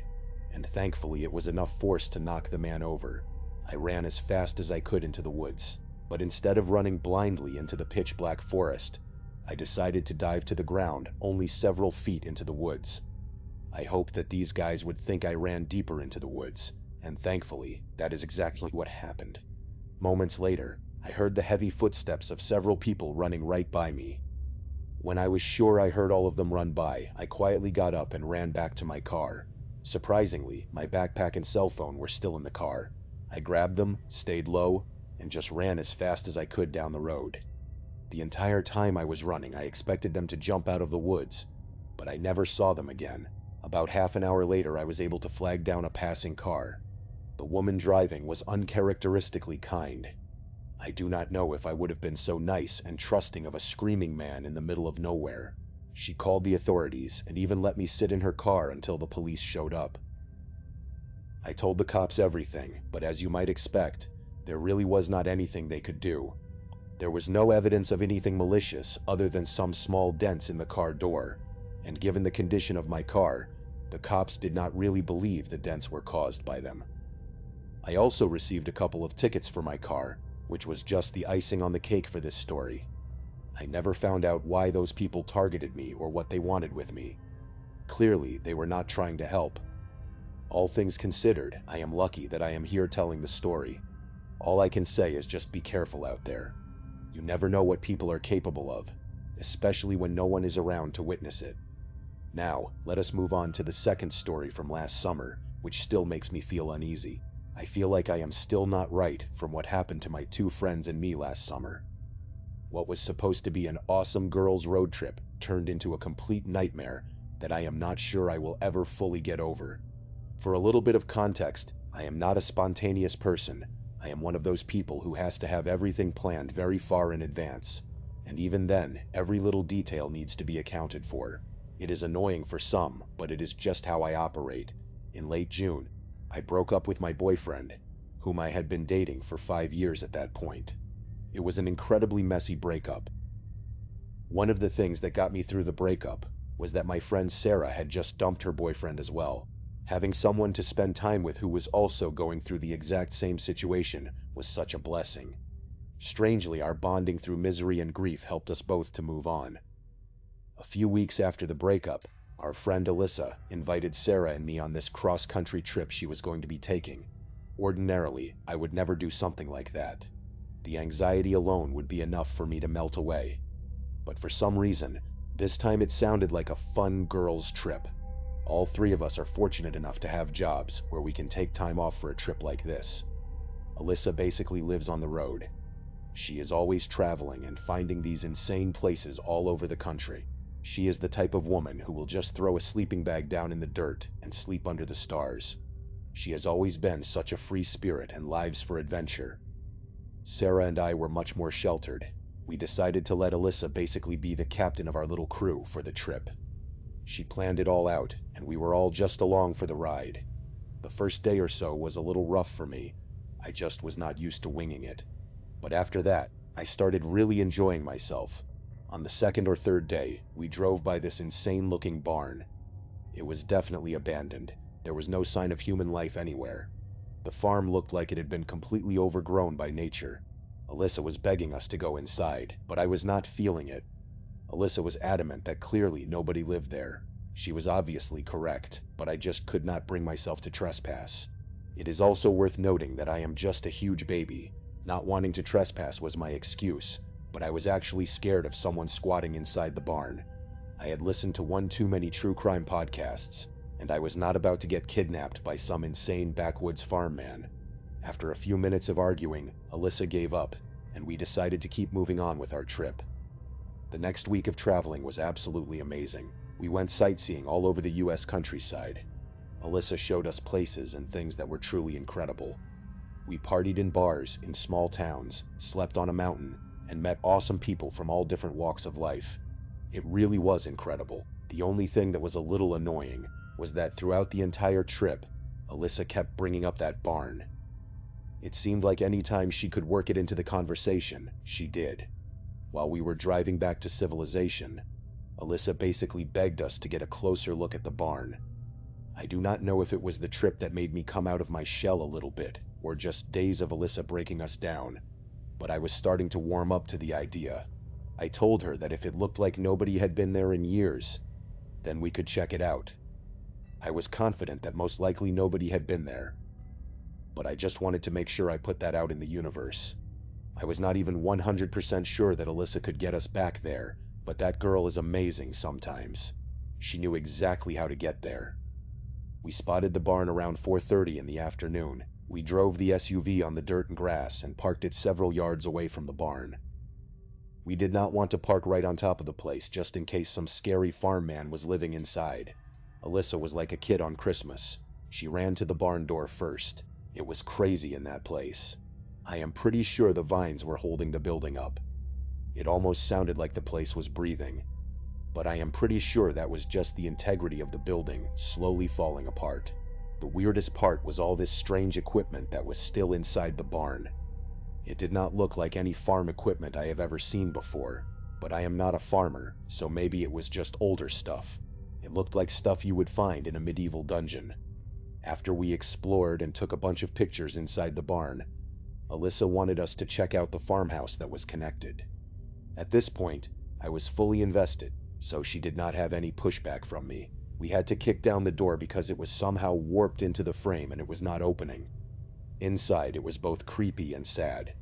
and thankfully it was enough force to knock the man over. I ran as fast as I could into the woods. But instead of running blindly into the pitch-black forest, I decided to dive to the ground only several feet into the woods. I hoped that these guys would think I ran deeper into the woods, and thankfully, that is exactly what happened. Moments later, I heard the heavy footsteps of several people running right by me. When I was sure I heard all of them run by, I quietly got up and ran back to my car. Surprisingly, my backpack and cell phone were still in the car. I grabbed them, stayed low, and just ran as fast as I could down the road. The entire time I was running, I expected them to jump out of the woods, but I never saw them again. About half an hour later, I was able to flag down a passing car. The woman driving was uncharacteristically kind. I do not know if I would have been so nice and trusting of a screaming man in the middle of nowhere. She called the authorities and even let me sit in her car until the police showed up. I told the cops everything, but as you might expect, there really was not anything they could do. There was no evidence of anything malicious other than some small dents in the car door, and given the condition of my car, the cops did not really believe the dents were caused by them. I also received a couple of tickets for my car, which was just the icing on the cake for this story. I never found out why those people targeted me or what they wanted with me. Clearly, they were not trying to help. All things considered, I am lucky that I am here telling the story. All I can say is just be careful out there. You never know what people are capable of, especially when no one is around to witness it. Now, let us move on to the second story from last summer, which still makes me feel uneasy. I feel like I am still not right from what happened to my two friends and me last summer. What was supposed to be an awesome girls' road trip turned into a complete nightmare that I am not sure I will ever fully get over. For a little bit of context, I am not a spontaneous person. I am one of those people who has to have everything planned very far in advance, and even then, every little detail needs to be accounted for. It is annoying for some, but it is just how I operate. In late June, I broke up with my boyfriend, whom I had been dating for 5 years at that point. It was an incredibly messy breakup. One of the things that got me through the breakup was that my friend Sarah had just dumped her boyfriend as well. Having someone to spend time with who was also going through the exact same situation was such a blessing. Strangely, our bonding through misery and grief helped us both to move on. A few weeks after the breakup, our friend Alyssa invited Sarah and me on this cross-country trip she was going to be taking. Ordinarily, I would never do something like that. The anxiety alone would be enough for me to melt away. But for some reason, this time it sounded like a fun girls' trip. All three of us are fortunate enough to have jobs where we can take time off for a trip like this. Alyssa basically lives on the road. She is always traveling and finding these insane places all over the country. She is the type of woman who will just throw a sleeping bag down in the dirt and sleep under the stars. She has always been such a free spirit and lives for adventure. Sarah and I were much more sheltered. We decided to let Alyssa basically be the captain of our little crew for the trip. She planned it all out, and we were all just along for the ride. The first day or so was a little rough for me. I just was not used to winging it. But after that, I started really enjoying myself. On the second or third day, we drove by this insane-looking barn. It was definitely abandoned. There was no sign of human life anywhere. The farm looked like it had been completely overgrown by nature. Alyssa was begging us to go inside, but I was not feeling it. Alyssa was adamant that clearly nobody lived there. She was obviously correct, but I just could not bring myself to trespass. It is also worth noting that I am just a huge baby. Not wanting to trespass was my excuse, but I was actually scared of someone squatting inside the barn. I had listened to one too many true crime podcasts, and I was not about to get kidnapped by some insane backwoods farm man. After a few minutes of arguing, Alyssa gave up, and we decided to keep moving on with our trip. The next week of traveling was absolutely amazing. We went sightseeing all over the US countryside. Alyssa showed us places and things that were truly incredible. We partied in bars in small towns, slept on a mountain, and met awesome people from all different walks of life. It really was incredible. The only thing that was a little annoying was that throughout the entire trip, Alyssa kept bringing up that barn. It seemed like any time she could work it into the conversation, she did. While we were driving back to civilization, Alyssa basically begged us to get a closer look at the barn. I do not know if it was the trip that made me come out of my shell a little bit, or just days of Alyssa breaking us down, but I was starting to warm up to the idea. I told her that if it looked like nobody had been there in years, then we could check it out. I was confident that most likely nobody had been there, but I just wanted to make sure I put that out in the universe. I was not even 100% sure that Alyssa could get us back there, but that girl is amazing sometimes. She knew exactly how to get there. We spotted the barn around 4:30 in the afternoon. We drove the SUV on the dirt and grass and parked it several yards away from the barn. We did not want to park right on top of the place just in case some scary farm man was living inside. Alyssa was like a kid on Christmas. She ran to the barn door first. It was crazy in that place. I am pretty sure the vines were holding the building up. It almost sounded like the place was breathing. But I am pretty sure that was just the integrity of the building slowly falling apart. The weirdest part was all this strange equipment that was still inside the barn. It did not look like any farm equipment I have ever seen before, but I am not a farmer, so maybe it was just older stuff. It looked like stuff you would find in a medieval dungeon. After we explored and took a bunch of pictures inside the barn, Alyssa wanted us to check out the farmhouse that was connected. At this point, I was fully invested, so she did not have any pushback from me. We had to kick down the door because it was somehow warped into the frame and it was not opening. Inside, it was both creepy and sad.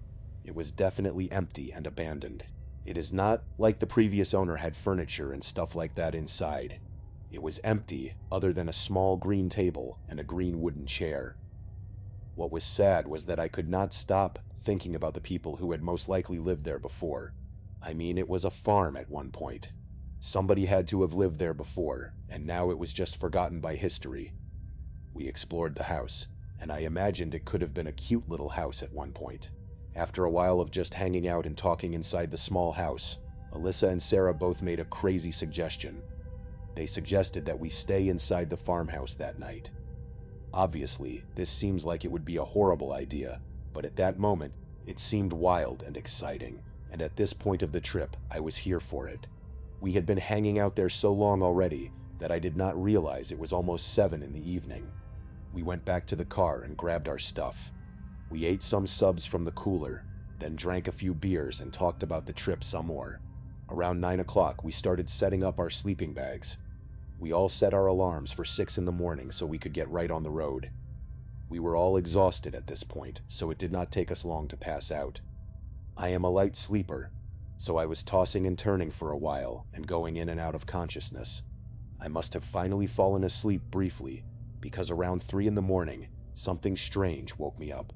It was definitely empty and abandoned. It is not like the previous owner had furniture and stuff like that inside. It was empty, other than a small green table and a green wooden chair. What was sad was that I could not stop thinking about the people who had most likely lived there before. I mean, it was a farm at one point. Somebody had to have lived there before, and now it was just forgotten by history. We explored the house, and I imagined it could have been a cute little house at one point. After a while of just hanging out and talking inside the small house, Alyssa and Sarah both made a crazy suggestion. They suggested that we stay inside the farmhouse that night. Obviously, this seems like it would be a horrible idea, but at that moment, it seemed wild and exciting, and at this point of the trip, I was here for it. We had been hanging out there so long already that I did not realize it was almost 7 in the evening. We went back to the car and grabbed our stuff. We ate some subs from the cooler, then drank a few beers and talked about the trip some more. Around 9 o'clock, we started setting up our sleeping bags. We all set our alarms for 6 in the morning so we could get right on the road. We were all exhausted at this point, so it did not take us long to pass out. I am a light sleeper, so I was tossing and turning for a while and going in and out of consciousness. I must have finally fallen asleep briefly, because around 3 in the morning, something strange woke me up.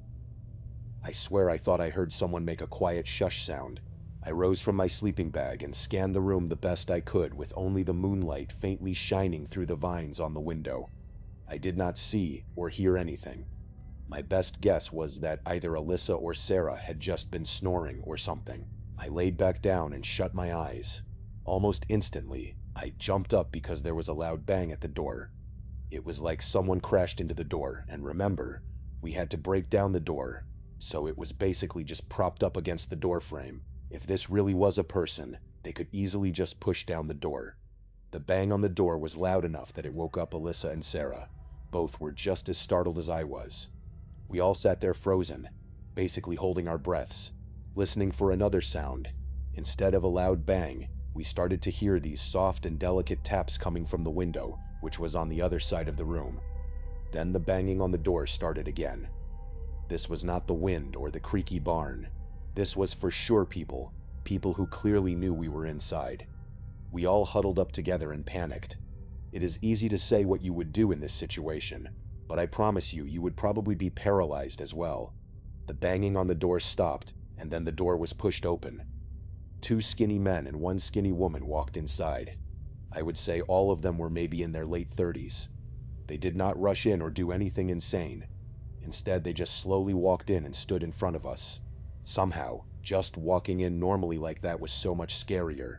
I swear I thought I heard someone make a quiet shush sound. I rose from my sleeping bag and scanned the room the best I could with only the moonlight faintly shining through the vines on the window. I did not see or hear anything. My best guess was that either Alyssa or Sarah had just been snoring or something. I laid back down and shut my eyes. Almost instantly, I jumped up because there was a loud bang at the door. It was like someone crashed into the door, and remember, we had to break down the door, so it was basically just propped up against the door frame. If this really was a person, they could easily just push down the door. The bang on the door was loud enough that it woke up Alyssa and Sarah. Both were just as startled as I was. We all sat there frozen, basically holding our breaths, listening for another sound. Instead of a loud bang, we started to hear these soft and delicate taps coming from the window, which was on the other side of the room. Then the banging on the door started again. This was not the wind or the creaky barn. This was for sure people who clearly knew we were inside. We all huddled up together and panicked. It is easy to say what you would do in this situation, but I promise you, you would probably be paralyzed as well. The banging on the door stopped, and then the door was pushed open. 2 skinny men and 1 skinny woman walked inside. I would say all of them were maybe in their late 30s. They did not rush in or do anything insane. Instead, they just slowly walked in and stood in front of us. Somehow, just walking in normally like that was so much scarier.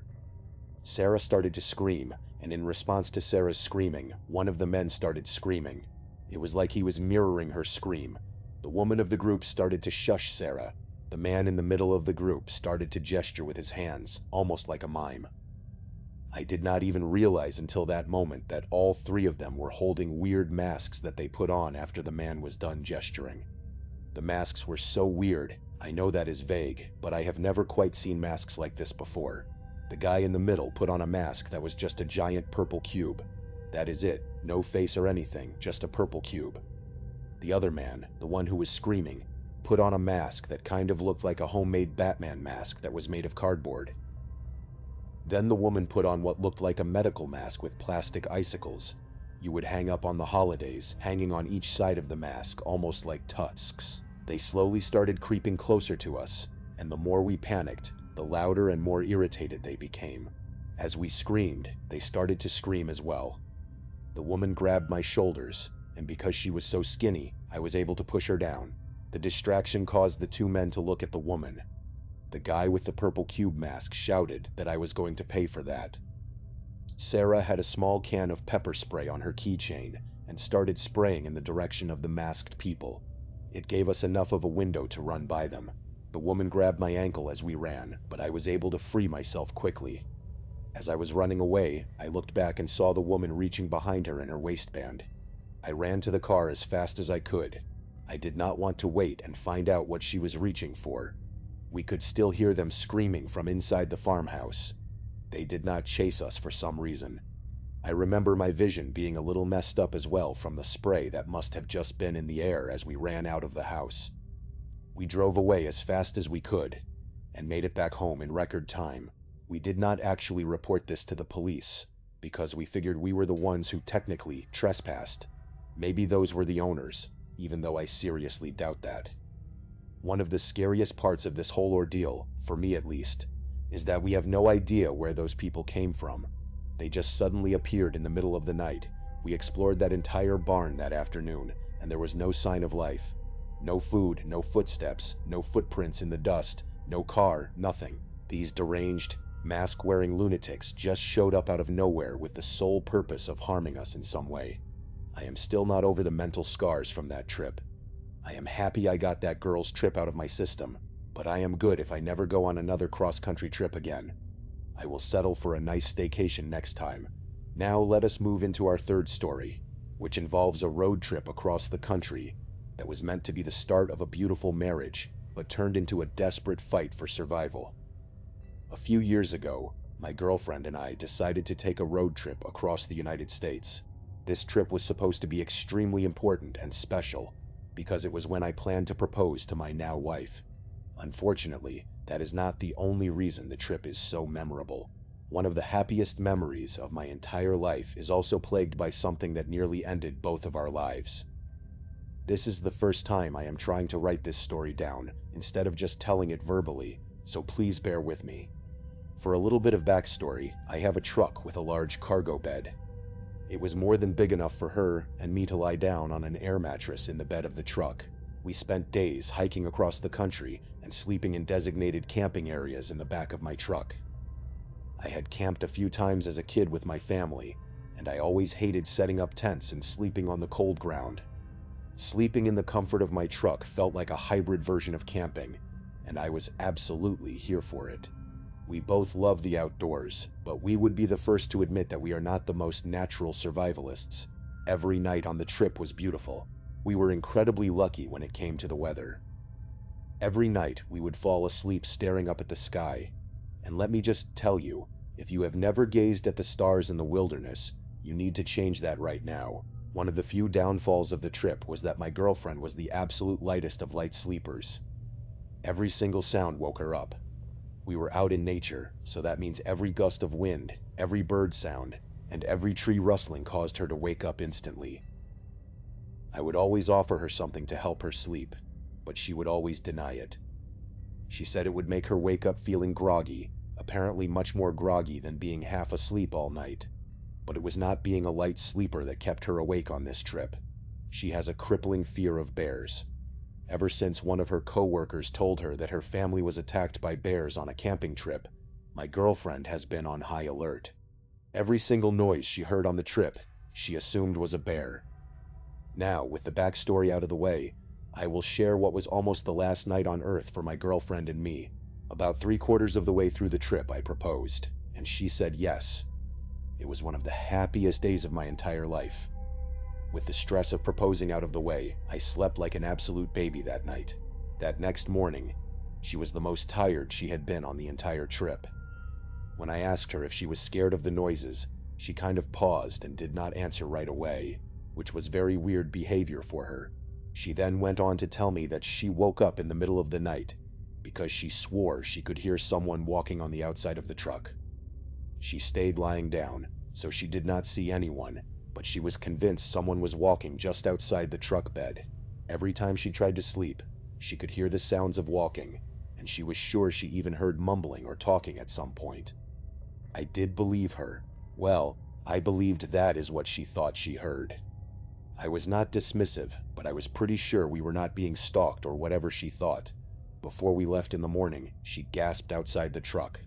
Sarah started to scream, and in response to Sarah's screaming, one of the men started screaming. It was like he was mirroring her scream. The woman of the group started to shush Sarah. The man in the middle of the group started to gesture with his hands, almost like a mime. I did not even realize until that moment that all 3 of them were holding weird masks that they put on after the man was done gesturing. The masks were so weird. I know that is vague, but I have never quite seen masks like this before. The guy in the middle put on a mask that was just a giant purple cube. That is it, no face or anything, just a purple cube. The other man, the one who was screaming, put on a mask that kind of looked like a homemade Batman mask that was made of cardboard. Then the woman put on what looked like a medical mask with plastic icicles. You would hang up on the holidays, hanging on each side of the mask, almost like tusks. They slowly started creeping closer to us, and the more we panicked, the louder and more irritated they became. As we screamed, they started to scream as well. The woman grabbed my shoulders, and because she was so skinny, I was able to push her down. The distraction caused the two men to look at the woman. The guy with the purple cube mask shouted that I was going to pay for that. Sarah had a small can of pepper spray on her keychain and started spraying in the direction of the masked people. It gave us enough of a window to run by them. The woman grabbed my ankle as we ran, but I was able to free myself quickly. As I was running away, I looked back and saw the woman reaching behind her in her waistband. I ran to the car as fast as I could. I did not want to wait and find out what she was reaching for. We could still hear them screaming from inside the farmhouse. They did not chase us for some reason. I remember my vision being a little messed up as well from the spray that must have just been in the air as we ran out of the house. We drove away as fast as we could and made it back home in record time. We did not actually report this to the police because we figured we were the ones who technically trespassed. Maybe those were the owners, even though I seriously doubt that. One of the scariest parts of this whole ordeal, for me at least, is that we have no idea where those people came from. They just suddenly appeared in the middle of the night. We explored that entire barn that afternoon, and there was no sign of life. No food, no footsteps, no footprints in the dust, no car, nothing. These deranged, mask-wearing lunatics just showed up out of nowhere with the sole purpose of harming us in some way. I am still not over the mental scars from that trip. I am happy I got that girl's trip out of my system, but I am good if I never go on another cross-country trip again. I will settle for a nice staycation next time. Now let us move into our third story, which involves a road trip across the country that was meant to be the start of a beautiful marriage, but turned into a desperate fight for survival. A few years ago, my girlfriend and I decided to take a road trip across the United States. This trip was supposed to be extremely important and special, because it was when I planned to propose to my now wife. Unfortunately, that is not the only reason the trip is so memorable. One of the happiest memories of my entire life is also plagued by something that nearly ended both of our lives. This is the first time I am trying to write this story down, instead of just telling it verbally, so please bear with me. For a little bit of backstory, I have a truck with a large cargo bed. It was more than big enough for her and me to lie down on an air mattress in the bed of the truck. We spent days hiking across the country and sleeping in designated camping areas in the back of my truck. I had camped a few times as a kid with my family, and I always hated setting up tents and sleeping on the cold ground. Sleeping in the comfort of my truck felt like a hybrid version of camping, and I was absolutely here for it. We both love the outdoors, but we would be the first to admit that we are not the most natural survivalists. Every night on the trip was beautiful. We were incredibly lucky when it came to the weather. Every night we would fall asleep staring up at the sky. And let me just tell you, if you have never gazed at the stars in the wilderness, you need to change that right now. One of the few downfalls of the trip was that my girlfriend was the absolute lightest of light sleepers. Every single sound woke her up. We were out in nature, so that means every gust of wind, every bird sound, and every tree rustling caused her to wake up instantly. I would always offer her something to help her sleep, but she would always deny it. She said it would make her wake up feeling groggy, apparently much more groggy than being half asleep all night. But it was not being a light sleeper that kept her awake on this trip. She has a crippling fear of bears. Ever since one of her co-workers told her that her family was attacked by bears on a camping trip, my girlfriend has been on high alert. Every single noise she heard on the trip, she assumed was a bear. Now, with the backstory out of the way, I will share what was almost the last night on Earth for my girlfriend and me. About 3/4 of the way through the trip, I proposed, and she said yes. It was one of the happiest days of my entire life. With the stress of proposing out of the way, I slept like an absolute baby that night. That next morning, she was the most tired she had been on the entire trip. When I asked her if she was scared of the noises, she kind of paused and did not answer right away, which was very weird behavior for her. She then went on to tell me that she woke up in the middle of the night because she swore she could hear someone walking on the outside of the truck. She stayed lying down, so she did not see anyone, but she was convinced someone was walking just outside the truck bed. Every time she tried to sleep, she could hear the sounds of walking, and she was sure she even heard mumbling or talking at some point. I did believe her. Well, I believed that is what she thought she heard. I was not dismissive, but I was pretty sure we were not being stalked or whatever she thought. Before we left in the morning, she gasped outside the truck.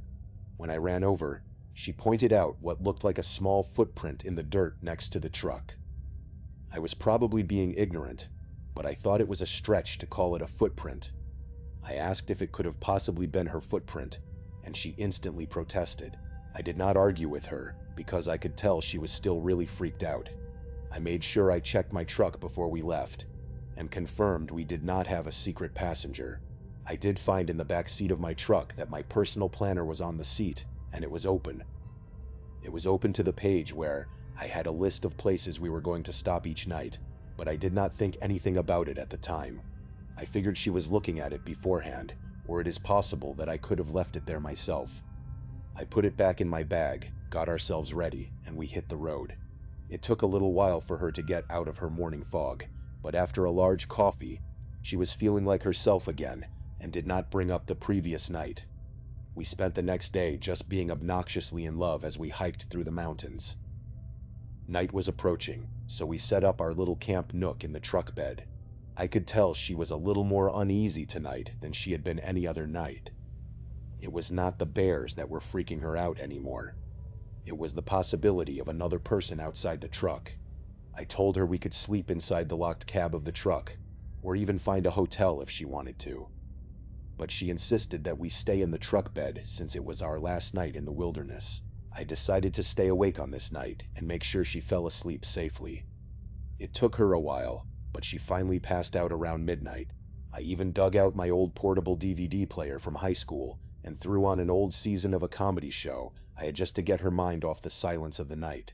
When I ran over, she pointed out what looked like a small footprint in the dirt next to the truck. I was probably being ignorant, but I thought it was a stretch to call it a footprint. I asked if it could have possibly been her footprint, and she instantly protested. I did not argue with her, because I could tell she was still really freaked out. I made sure I checked my truck before we left, and confirmed we did not have a secret passenger. I did find in the back seat of my truck that my personal planner was on the seat, and it was open. It was open to the page where I had a list of places we were going to stop each night, but I did not think anything about it at the time. I figured she was looking at it beforehand, or it is possible that I could have left it there myself. I put it back in my bag, got ourselves ready, and we hit the road. It took a little while for her to get out of her morning fog, but after a large coffee, she was feeling like herself again and did not bring up the previous night. We spent the next day just being obnoxiously in love as we hiked through the mountains. Night was approaching, so we set up our little camp nook in the truck bed. I could tell she was a little more uneasy tonight than she had been any other night. It was not the bears that were freaking her out anymore. It was the possibility of another person outside the truck. I told her we could sleep inside the locked cab of the truck, or even find a hotel if she wanted to. But she insisted that we stay in the truck bed since it was our last night in the wilderness. I decided to stay awake on this night and make sure she fell asleep safely. It took her a while, but she finally passed out around midnight. I even dug out my old portable DVD player from high school and threw on an old season of a comedy show I had just to get her mind off the silence of the night.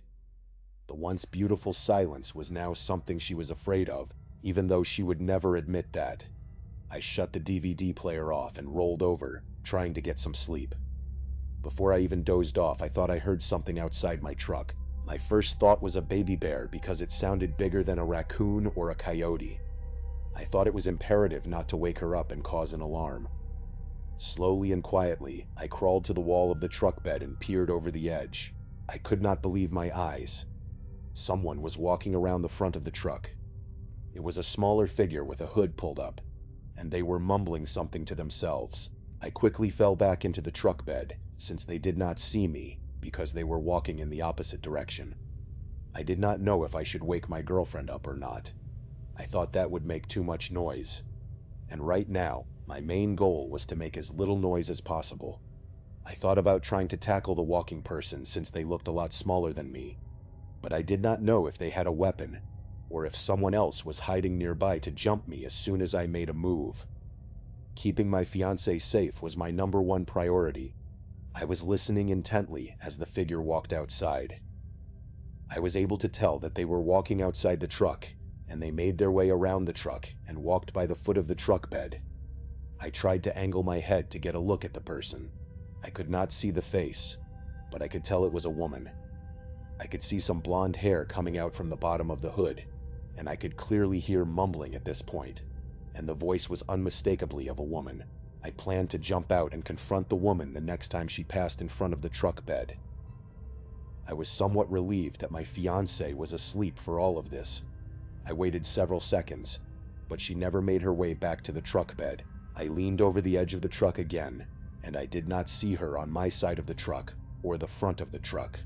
The once beautiful silence was now something she was afraid of, even though she would never admit that. I shut the DVD player off and rolled over, trying to get some sleep. Before I even dozed off, I thought I heard something outside my truck. My first thought was a baby bear because it sounded bigger than a raccoon or a coyote. I thought it was imperative not to wake her up and cause an alarm. Slowly and quietly, I crawled to the wall of the truck bed and peered over the edge. I could not believe my eyes. Someone was walking around the front of the truck. It was a smaller figure with a hood pulled up, and they were mumbling something to themselves. I quickly fell back into the truck bed, since they did not see me, because they were walking in the opposite direction. I did not know if I should wake my girlfriend up or not. I thought that would make too much noise. And right now, my main goal was to make as little noise as possible. I thought about trying to tackle the walking person since they looked a lot smaller than me, but I did not know if they had a weapon, or if someone else was hiding nearby to jump me as soon as I made a move. Keeping my fiancée safe was my #1 priority. I was listening intently as the figure walked outside. I was able to tell that they were walking outside the truck, and they made their way around the truck and walked by the foot of the truck bed. I tried to angle my head to get a look at the person. I could not see the face, but I could tell it was a woman. I could see some blonde hair coming out from the bottom of the hood, and I could clearly hear mumbling at this point, and the voice was unmistakably of a woman. I planned to jump out and confront the woman the next time she passed in front of the truck bed. I was somewhat relieved that my fiancée was asleep for all of this. I waited several seconds, but she never made her way back to the truck bed. I leaned over the edge of the truck again, and I did not see her on my side of the truck or the front of the truck.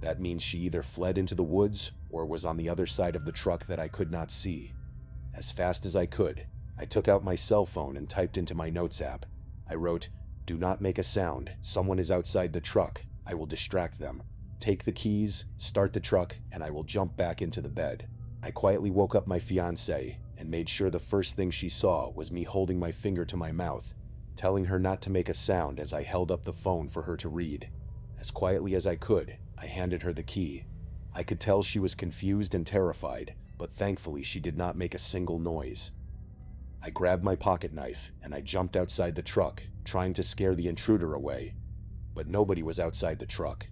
That means she either fled into the woods or was on the other side of the truck that I could not see. As fast as I could, I took out my cell phone and typed into my notes app. I wrote, "Do not make a sound. Someone is outside the truck. I will distract them. Take the keys, start the truck, and I will jump back into the bed." I quietly woke up my fiancée and made sure the first thing she saw was me holding my finger to my mouth, telling her not to make a sound as I held up the phone for her to read. As quietly as I could, I handed her the key. I could tell she was confused and terrified, but thankfully she did not make a single noise. I grabbed my pocket knife and I jumped outside the truck, trying to scare the intruder away, but nobody was outside the truck.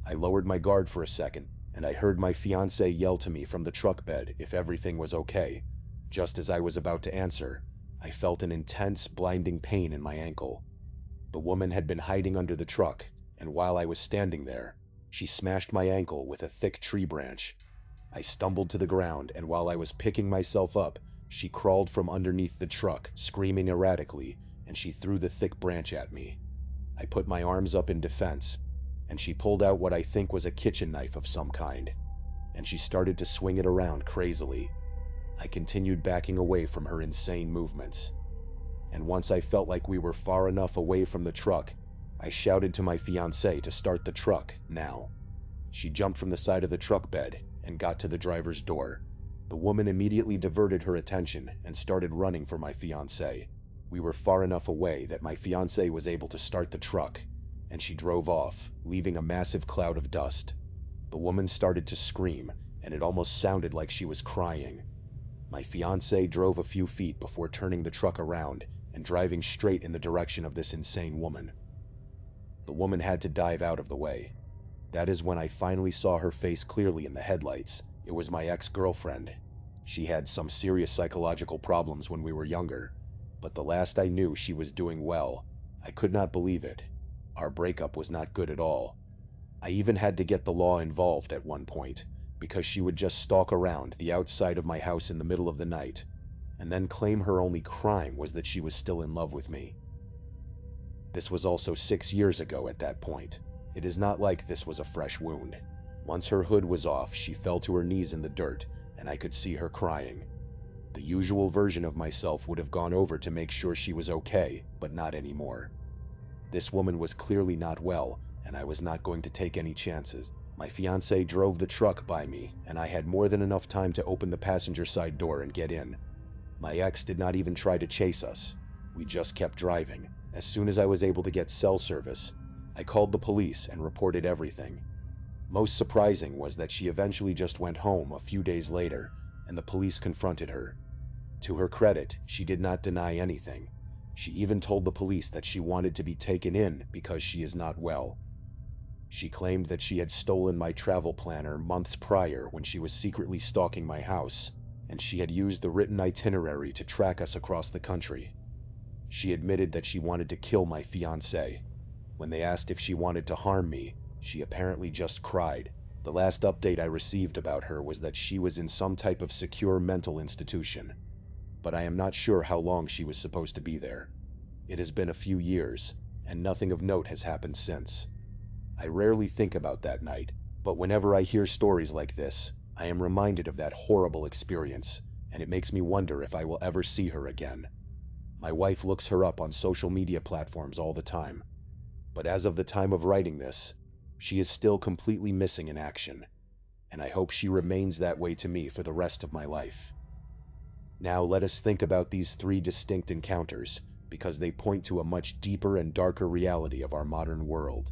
I lowered my guard for a second, and I heard my fiancée yell to me from the truck bed if everything was okay. Just as I was about to answer, I felt an intense, blinding pain in my ankle. The woman had been hiding under the truck, and while I was standing there, she smashed my ankle with a thick tree branch. I stumbled to the ground, and while I was picking myself up, she crawled from underneath the truck, screaming erratically, and she threw the thick branch at me. I put my arms up in defense, and she pulled out what I think was a kitchen knife of some kind, and she started to swing it around crazily. I continued backing away from her insane movements, and once I felt like we were far enough away from the truck, I shouted to my fiancée to start the truck now. She jumped from the side of the truck bed and got to the driver's door. The woman immediately diverted her attention and started running for my fiancé. We were far enough away that my fiancé was able to start the truck, and she drove off, leaving a massive cloud of dust. The woman started to scream, and it almost sounded like she was crying. My fiancé drove a few feet before turning the truck around and driving straight in the direction of this insane woman. The woman had to dive out of the way. That is when I finally saw her face clearly in the headlights. It was my ex-girlfriend. She had some serious psychological problems when we were younger, but the last I knew she was doing well. I could not believe it. Our breakup was not good at all. I even had to get the law involved at one point, because she would just stalk around the outside of my house in the middle of the night, and then claim her only crime was that she was still in love with me. This was also 6 years ago at that point. It is not like this was a fresh wound. Once her hood was off, she fell to her knees in the dirt, and I could see her crying. The usual version of myself would have gone over to make sure she was okay, but not anymore. This woman was clearly not well, and I was not going to take any chances. My fiancé drove the truck by me, and I had more than enough time to open the passenger side door and get in. My ex did not even try to chase us. We just kept driving. As soon as I was able to get cell service, I called the police and reported everything. Most surprising was that she eventually just went home a few days later, and the police confronted her. To her credit, she did not deny anything. She even told the police that she wanted to be taken in because she is not well. She claimed that she had stolen my travel planner months prior when she was secretly stalking my house, and she had used the written itinerary to track us across the country. She admitted that she wanted to kill my fiancé. When they asked if she wanted to harm me, she apparently just cried. The last update I received about her was that she was in some type of secure mental institution, but I am not sure how long she was supposed to be there. It has been a few years, and nothing of note has happened since. I rarely think about that night, but whenever I hear stories like this, I am reminded of that horrible experience, and it makes me wonder if I will ever see her again. My wife looks her up on social media platforms all the time, but as of the time of writing this, she is still completely missing in action, and I hope she remains that way to me for the rest of my life. Now let us think about these 3 distinct encounters, because they point to a much deeper and darker reality of our modern world.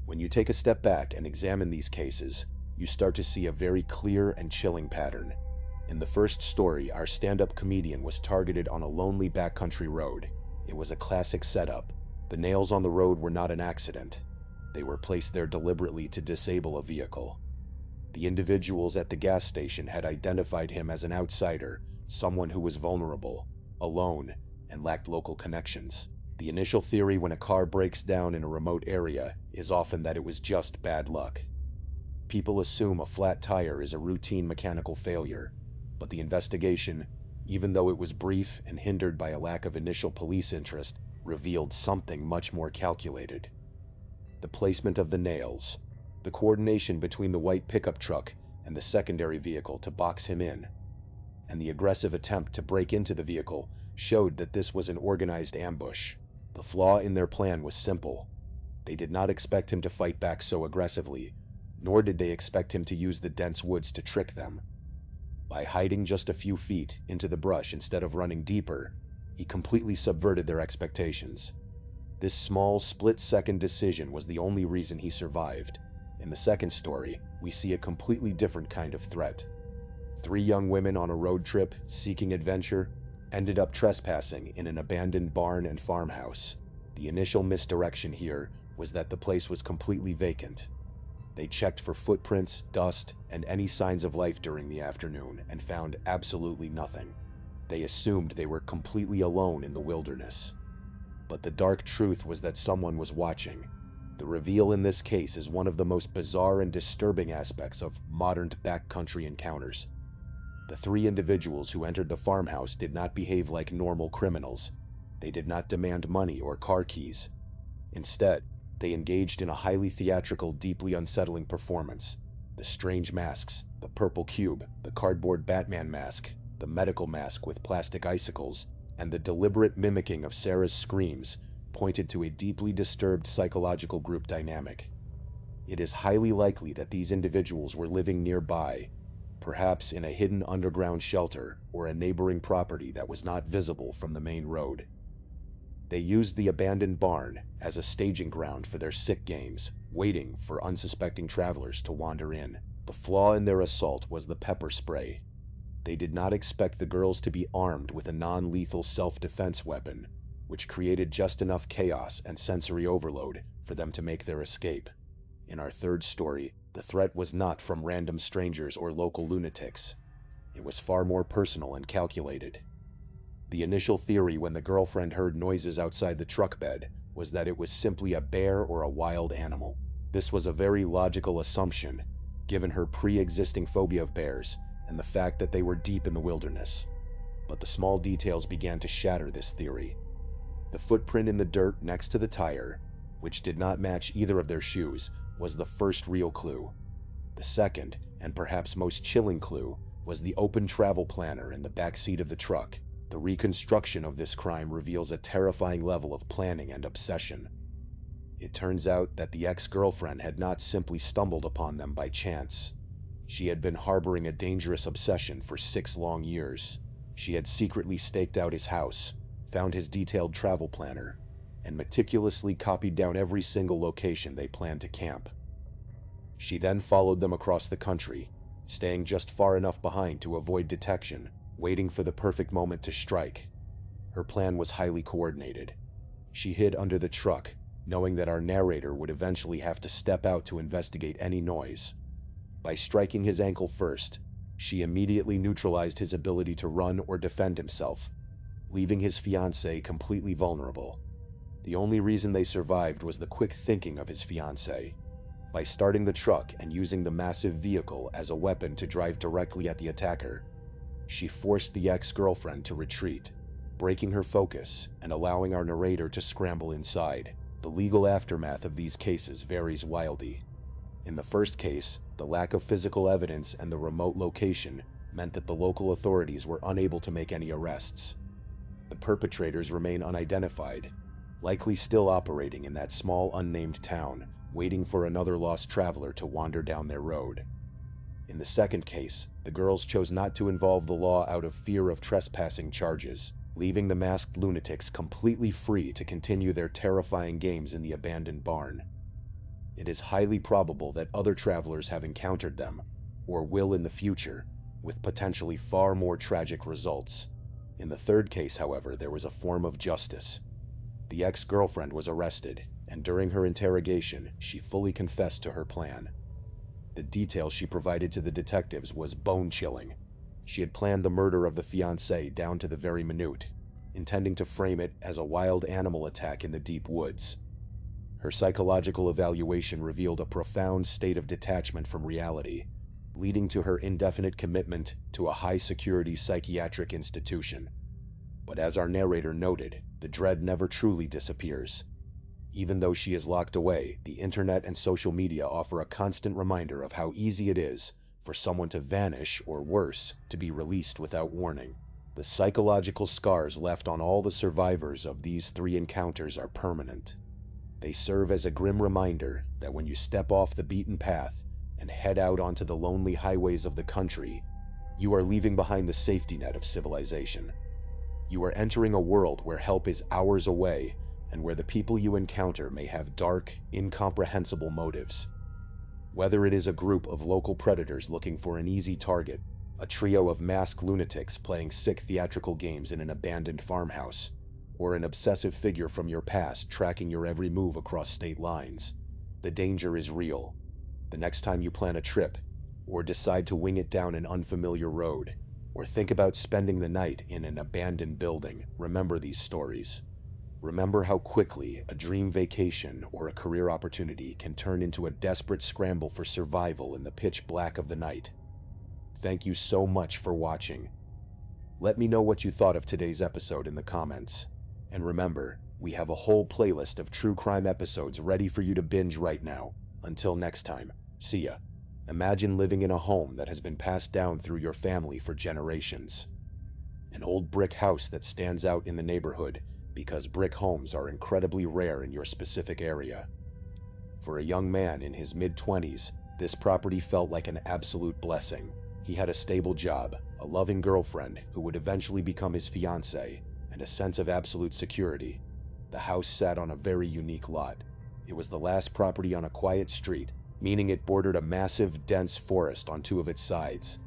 When you take a step back and examine these cases, you start to see a very clear and chilling pattern. In the first story, our stand-up comedian was targeted on a lonely backcountry road. It was a classic setup. The nails on the road were not an accident. They were placed there deliberately to disable a vehicle. The individuals at the gas station had identified him as an outsider, someone who was vulnerable, alone, and lacked local connections. The initial theory when a car breaks down in a remote area is often that it was just bad luck. People assume a flat tire is a routine mechanical failure, but the investigation, even though it was brief and hindered by a lack of initial police interest, revealed something much more calculated. The placement of the nails, the coordination between the white pickup truck and the secondary vehicle to box him in, and the aggressive attempt to break into the vehicle showed that this was an organized ambush. The flaw in their plan was simple. They did not expect him to fight back so aggressively, nor did they expect him to use the dense woods to trick them. By hiding just a few feet into the brush instead of running deeper, he completely subverted their expectations. This small, split-second decision was the only reason he survived. In the second story, we see a completely different kind of threat. 3 young women on a road trip, seeking adventure, ended up trespassing in an abandoned barn and farmhouse. The initial misdirection here was that the place was completely vacant. They checked for footprints, dust, and any signs of life during the afternoon and found absolutely nothing. They assumed they were completely alone in the wilderness. But the dark truth was that someone was watching. The reveal in this case is one of the most bizarre and disturbing aspects of modern backcountry encounters. The three individuals who entered the farmhouse did not behave like normal criminals. They did not demand money or car keys. Instead, they engaged in a highly theatrical, deeply unsettling performance. The strange masks, the purple cube, the cardboard Batman mask, the medical mask with plastic icicles, and the deliberate mimicking of Sarah's screams pointed to a deeply disturbed psychological group dynamic. It is highly likely that these individuals were living nearby, perhaps in a hidden underground shelter or a neighboring property that was not visible from the main road. They used the abandoned barn as a staging ground for their sick games, waiting for unsuspecting travelers to wander in. The flaw in their assault was the pepper spray. They did not expect the girls to be armed with a non-lethal self-defense weapon, which created just enough chaos and sensory overload for them to make their escape. In our third story, the threat was not from random strangers or local lunatics. It was far more personal and calculated. The initial theory when the girlfriend heard noises outside the truck bed was that it was simply a bear or a wild animal. This was a very logical assumption, given her pre-existing phobia of bears and the fact that they were deep in the wilderness. But the small details began to shatter this theory. The footprint in the dirt next to the tire, which did not match either of their shoes, was the first real clue. The second, and perhaps most chilling clue, was the open travel planner in the back seat of the truck. The reconstruction of this crime reveals a terrifying level of planning and obsession. It turns out that the ex-girlfriend had not simply stumbled upon them by chance. She had been harboring a dangerous obsession for 6 long years. She had secretly staked out his house, found his detailed travel planner, and meticulously copied down every single location they planned to camp. She then followed them across the country, staying just far enough behind to avoid detection, waiting for the perfect moment to strike. Her plan was highly coordinated. She hid under the truck, knowing that our narrator would eventually have to step out to investigate any noise. By striking his ankle first, she immediately neutralized his ability to run or defend himself, leaving his fiancée completely vulnerable. The only reason they survived was the quick thinking of his fiancée. By starting the truck and using the massive vehicle as a weapon to drive directly at the attacker, she forced the ex-girlfriend to retreat, breaking her focus and allowing our narrator to scramble inside. The legal aftermath of these cases varies wildly. In the first case, the lack of physical evidence and the remote location meant that the local authorities were unable to make any arrests. The perpetrators remain unidentified, likely still operating in that small unnamed town, waiting for another lost traveler to wander down their road. In the second case, the girls chose not to involve the law out of fear of trespassing charges, leaving the masked lunatics completely free to continue their terrifying games in the abandoned barn. It is highly probable that other travelers have encountered them, or will in the future, with potentially far more tragic results. In the third case, however, there was a form of justice. The ex-girlfriend was arrested, and during her interrogation, she fully confessed to her plan. The detail she provided to the detectives was bone-chilling. She had planned the murder of the fiancé down to the very minute, intending to frame it as a wild animal attack in the deep woods. Her psychological evaluation revealed a profound state of detachment from reality, leading to her indefinite commitment to a high-security psychiatric institution. But as our narrator noted, the dread never truly disappears. Even though she is locked away, the internet and social media offer a constant reminder of how easy it is for someone to vanish, or worse, to be released without warning. The psychological scars left on all the survivors of these 3 encounters are permanent. They serve as a grim reminder that when you step off the beaten path and head out onto the lonely highways of the country, you are leaving behind the safety net of civilization. You are entering a world where help is hours away, and where the people you encounter may have dark, incomprehensible motives. Whether it is a group of local predators looking for an easy target, a trio of masked lunatics playing sick theatrical games in an abandoned farmhouse, or an obsessive figure from your past tracking your every move across state lines, the danger is real. The next time you plan a trip, or decide to wing it down an unfamiliar road, or think about spending the night in an abandoned building, remember these stories. Remember how quickly a dream vacation or a career opportunity can turn into a desperate scramble for survival in the pitch black of the night. Thank you so much for watching. Let me know what you thought of today's episode in the comments. And remember, we have a whole playlist of true crime episodes ready for you to binge right now. Until next time, see ya. Imagine living in a home that has been passed down through your family for generations. An old brick house that stands out in the neighborhood because brick homes are incredibly rare in your specific area. For a young man in his mid-20s, this property felt like an absolute blessing. He had a stable job, a loving girlfriend who would eventually become his fiancée, and a sense of absolute security. The house sat on a very unique lot. It was the last property on a quiet street, meaning it bordered a massive, dense forest on two of its sides.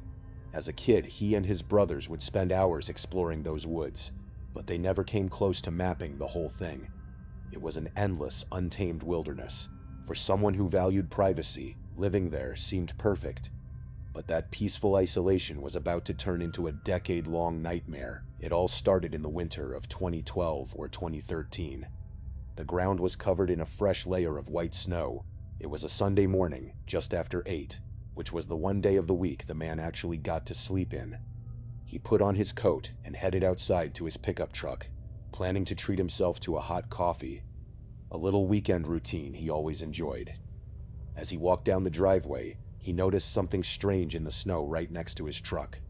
As a kid, he and his brothers would spend hours exploring those woods, but they never came close to mapping the whole thing. It was an endless, untamed wilderness. For someone who valued privacy, living there seemed perfect. But that peaceful isolation was about to turn into a decade-long nightmare. It all started in the winter of 2012 or 2013. The ground was covered in a fresh layer of white snow. It was a Sunday morning, just after 8, which was the one day of the week the man actually got to sleep in. He put on his coat and headed outside to his pickup truck, planning to treat himself to a hot coffee, a little weekend routine he always enjoyed. As he walked down the driveway, he noticed something strange in the snow right next to his truck.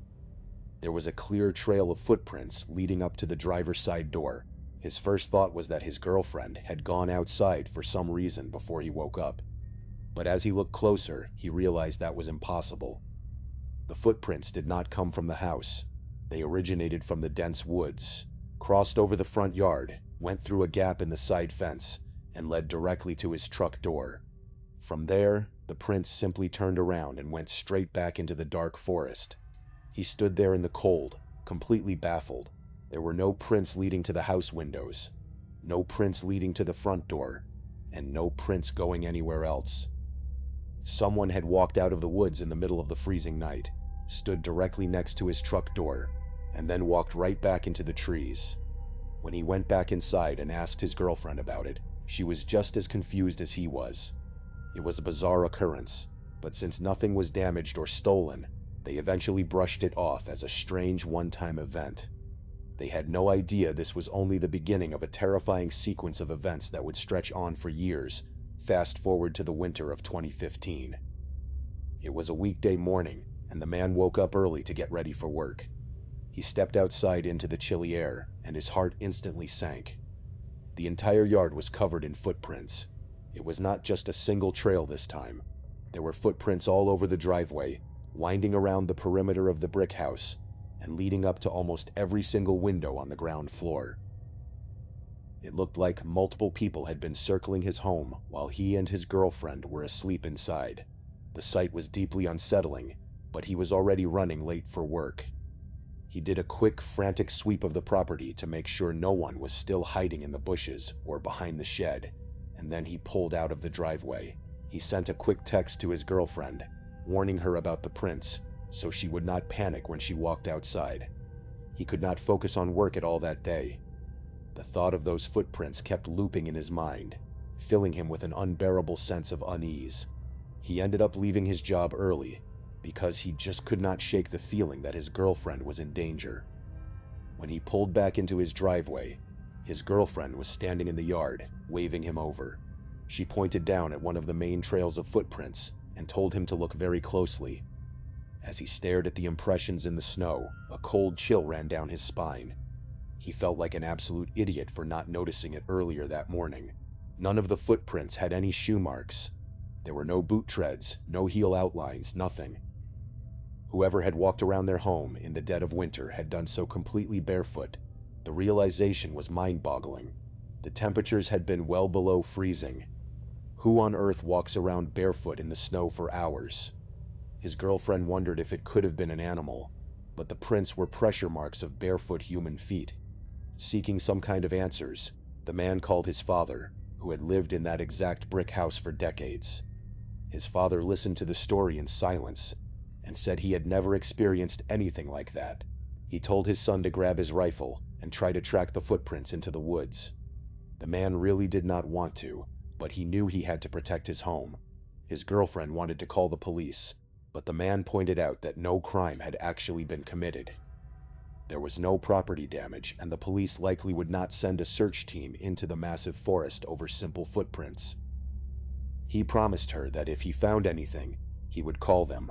There was a clear trail of footprints leading up to the driver's side door. His first thought was that his girlfriend had gone outside for some reason before he woke up. But as he looked closer, he realized that was impossible. The footprints did not come from the house. They originated from the dense woods, crossed over the front yard, went through a gap in the side fence, and led directly to his truck door. From there, the prince simply turned around and went straight back into the dark forest. He stood there in the cold, completely baffled. There were no prints leading to the house windows, no prints leading to the front door, and no prints going anywhere else. Someone had walked out of the woods in the middle of the freezing night, stood directly next to his truck door, and then walked right back into the trees. When he went back inside and asked his girlfriend about it, she was just as confused as he was. It was a bizarre occurrence, but since nothing was damaged or stolen, they eventually brushed it off as a strange one-time event. They had no idea this was only the beginning of a terrifying sequence of events that would stretch on for years. Fast forward to the winter of 2015. It was a weekday morning, and the man woke up early to get ready for work. He stepped outside into the chilly air, and his heart instantly sank. The entire yard was covered in footprints. It was not just a single trail this time. There were footprints all over the driveway, winding around the perimeter of the brick house, and leading up to almost every single window on the ground floor. It looked like multiple people had been circling his home while he and his girlfriend were asleep inside. The sight was deeply unsettling, but he was already running late for work. He did a quick, frantic sweep of the property to make sure no one was still hiding in the bushes or behind the shed, and then he pulled out of the driveway. He sent a quick text to his girlfriend, warning her about the prints, so she would not panic when she walked outside. He could not focus on work at all that day. The thought of those footprints kept looping in his mind, filling him with an unbearable sense of unease. He ended up leaving his job early, because he just could not shake the feeling that his girlfriend was in danger. When he pulled back into his driveway, his girlfriend was standing in the yard, waving him over. She pointed down at one of the main trails of footprints and told him to look very closely. As he stared at the impressions in the snow, a cold chill ran down his spine. He felt like an absolute idiot for not noticing it earlier that morning. None of the footprints had any shoe marks. There were no boot treads, no heel outlines, nothing. Whoever had walked around their home in the dead of winter had done so completely barefoot. The realization was mind-boggling. The temperatures had been well below freezing. Who on earth walks around barefoot in the snow for hours? His girlfriend wondered if it could have been an animal, but the prints were pressure marks of barefoot human feet. Seeking some kind of answers, the man called his father, who had lived in that exact brick house for decades. His father listened to the story in silence and said he had never experienced anything like that. He told his son to grab his rifle and try to track the footprints into the woods. The man really did not want to, but he knew he had to protect his home. His girlfriend wanted to call the police, but the man pointed out that no crime had actually been committed. There was no property damage, and the police likely would not send a search team into the massive forest over simple footprints. He promised her that if he found anything, he would call them.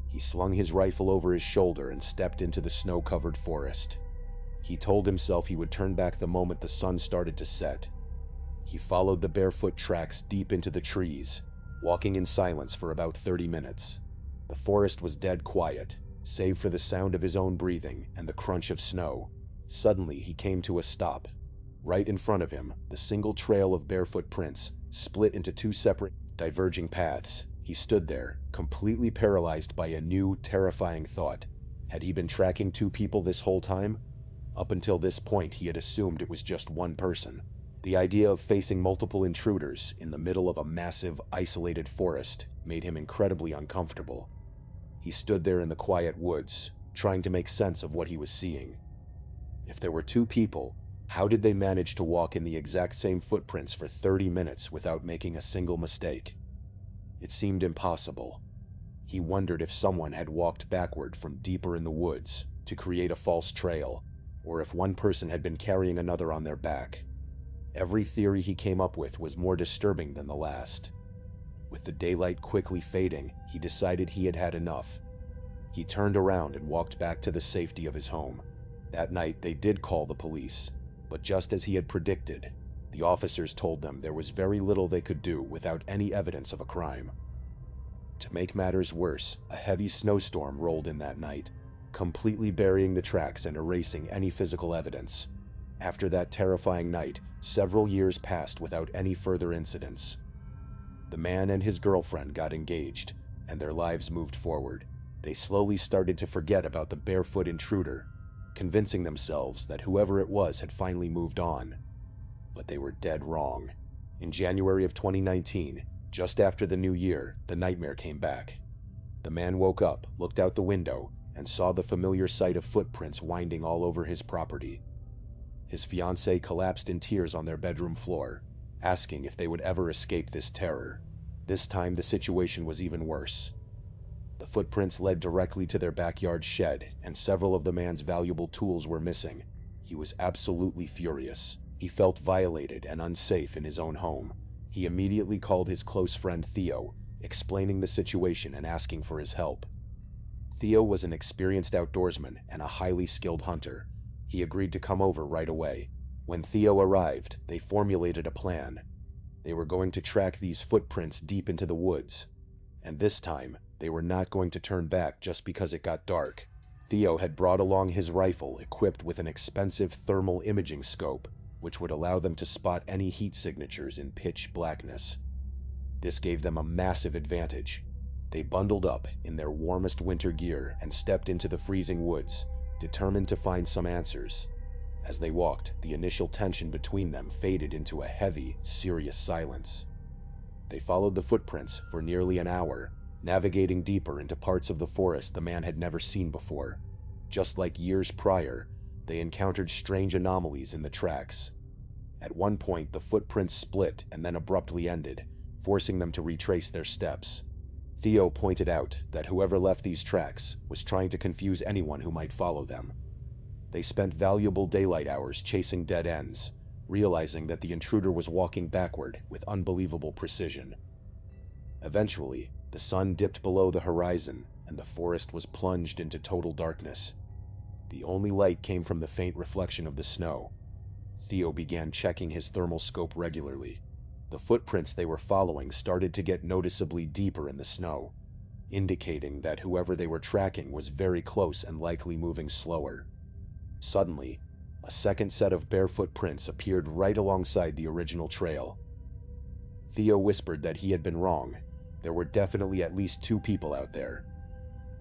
He slung his rifle over his shoulder and stepped into the snow-covered forest. He told himself he would turn back the moment the sun started to set. He followed the barefoot tracks deep into the trees, walking in silence for about 30 minutes. The forest was dead quiet, save for the sound of his own breathing and the crunch of snow. Suddenly, he came to a stop. Right in front of him, the single trail of barefoot prints split into two separate, diverging paths. He stood there, completely paralyzed by a new, terrifying thought. Had he been tracking two people this whole time? Up until this point, he had assumed it was just one person. The idea of facing multiple intruders in the middle of a massive, isolated forest made him incredibly uncomfortable. He stood there in the quiet woods, trying to make sense of what he was seeing. If there were two people, how did they manage to walk in the exact same footprints for 30 minutes without making a single mistake? It seemed impossible. He wondered if someone had walked backward from deeper in the woods to create a false trail, or if one person had been carrying another on their back. Every theory he came up with was more disturbing than the last. With the daylight quickly fading, he decided he had had enough. He turned around and walked back to the safety of his home. That night, they did call the police, but just as he had predicted, the officers told them there was very little they could do without any evidence of a crime. To make matters worse, a heavy snowstorm rolled in that night, completely burying the tracks and erasing any physical evidence. After that terrifying night, several years passed without any further incidents. The man and his girlfriend got engaged, and their lives moved forward. They slowly started to forget about the barefoot intruder, convincing themselves that whoever it was had finally moved on. But they were dead wrong. In January of 2019, just after the new year, the nightmare came back. The man woke up, looked out the window, and saw the familiar sight of footprints winding all over his property. His fiancée collapsed in tears on their bedroom floor, asking if they would ever escape this terror. This time the situation was even worse. The footprints led directly to their backyard shed, and several of the man's valuable tools were missing. He was absolutely furious. He felt violated and unsafe in his own home. He immediately called his close friend Theo, explaining the situation and asking for his help. Theo was an experienced outdoorsman and a highly skilled hunter. He agreed to come over right away. When Theo arrived, they formulated a plan. They were going to track these footprints deep into the woods, and this time, they were not going to turn back just because it got dark. Theo had brought along his rifle equipped with an expensive thermal imaging scope, which would allow them to spot any heat signatures in pitch blackness. This gave them a massive advantage. They bundled up in their warmest winter gear and stepped into the freezing woods, determined to find some answers. As they walked, the initial tension between them faded into a heavy, serious silence. They followed the footprints for nearly an hour, navigating deeper into parts of the forest the man had never seen before. Just like years prior, they encountered strange anomalies in the tracks. At one point, the footprints split and then abruptly ended, forcing them to retrace their steps. Theo pointed out that whoever left these tracks was trying to confuse anyone who might follow them. They spent valuable daylight hours chasing dead ends, realizing that the intruder was walking backward with unbelievable precision. Eventually, the sun dipped below the horizon, and the forest was plunged into total darkness. The only light came from the faint reflection of the snow. Theo began checking his thermal scope regularly. The footprints they were following started to get noticeably deeper in the snow, indicating that whoever they were tracking was very close and likely moving slower. Suddenly, a second set of barefoot prints appeared right alongside the original trail. Theo whispered that he had been wrong. There were definitely at least two people out there.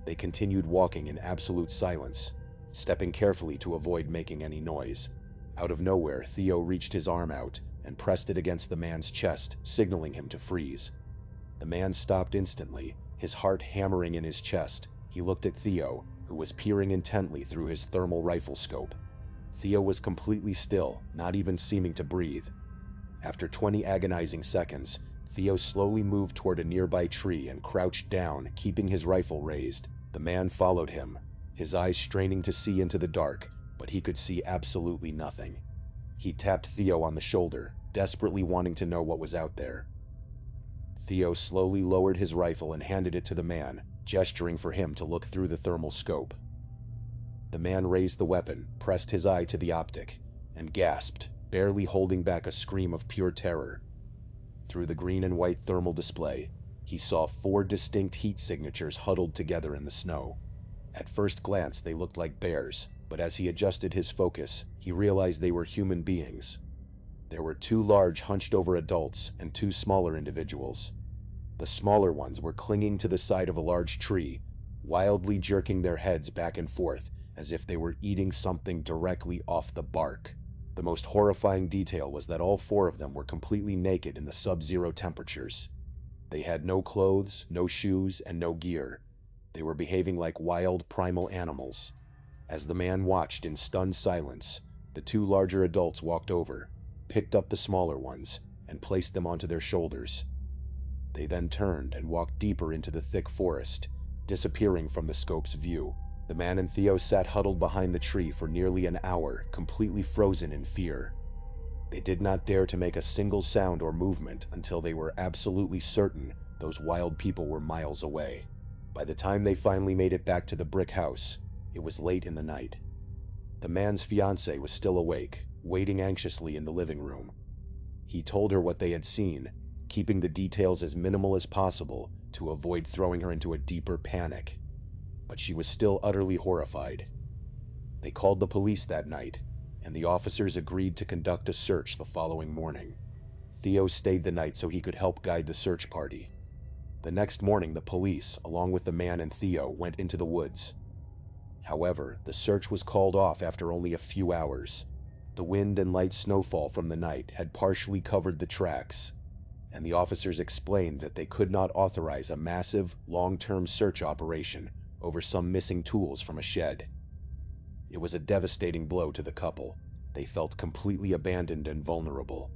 They continued walking in absolute silence, stepping carefully to avoid making any noise. Out of nowhere, Theo reached his arm out and pressed it against the man's chest, signaling him to freeze. The man stopped instantly, his heart hammering in his chest. He looked at Theo, who was peering intently through his thermal rifle scope. Theo was completely still, not even seeming to breathe. After 20 agonizing seconds, Theo slowly moved toward a nearby tree and crouched down, keeping his rifle raised. The man followed him, his eyes straining to see into the dark, but he could see absolutely nothing. He tapped Theo on the shoulder, desperately wanting to know what was out there. Theo slowly lowered his rifle and handed it to the man, gesturing for him to look through the thermal scope. The man raised the weapon, pressed his eye to the optic, and gasped, barely holding back a scream of pure terror. Through the green and white thermal display, he saw 4 distinct heat signatures huddled together in the snow. At first glance, they looked like bears, but as he adjusted his focus, he realized they were human beings. There were 2 large, hunched-over adults and 2 smaller individuals. The smaller ones were clinging to the side of a large tree, wildly jerking their heads back and forth as if they were eating something directly off the bark. The most horrifying detail was that all 4 of them were completely naked in the sub-zero temperatures. They had no clothes, no shoes, and no gear. They were behaving like wild, primal animals. As the man watched in stunned silence, the 2 larger adults walked over, picked up the smaller ones, and placed them onto their shoulders. They then turned and walked deeper into the thick forest, disappearing from the scope's view. The man and Theo sat huddled behind the tree for nearly an hour, completely frozen in fear. They did not dare to make a single sound or movement until they were absolutely certain those wild people were miles away. By the time they finally made it back to the brick house, it was late in the night. The man's fiancée was still awake, waiting anxiously in the living room. He told her what they had seen, keeping the details as minimal as possible to avoid throwing her into a deeper panic. But she was still utterly horrified. They called the police that night, and the officers agreed to conduct a search the following morning. Theo stayed the night so he could help guide the search party. The next morning, the police, along with the man and Theo, went into the woods. However, the search was called off after only a few hours. The wind and light snowfall from the night had partially covered the tracks, and the officers explained that they could not authorize a massive, long-term search operation over some missing tools from a shed. It was a devastating blow to the couple. They felt completely abandoned and vulnerable.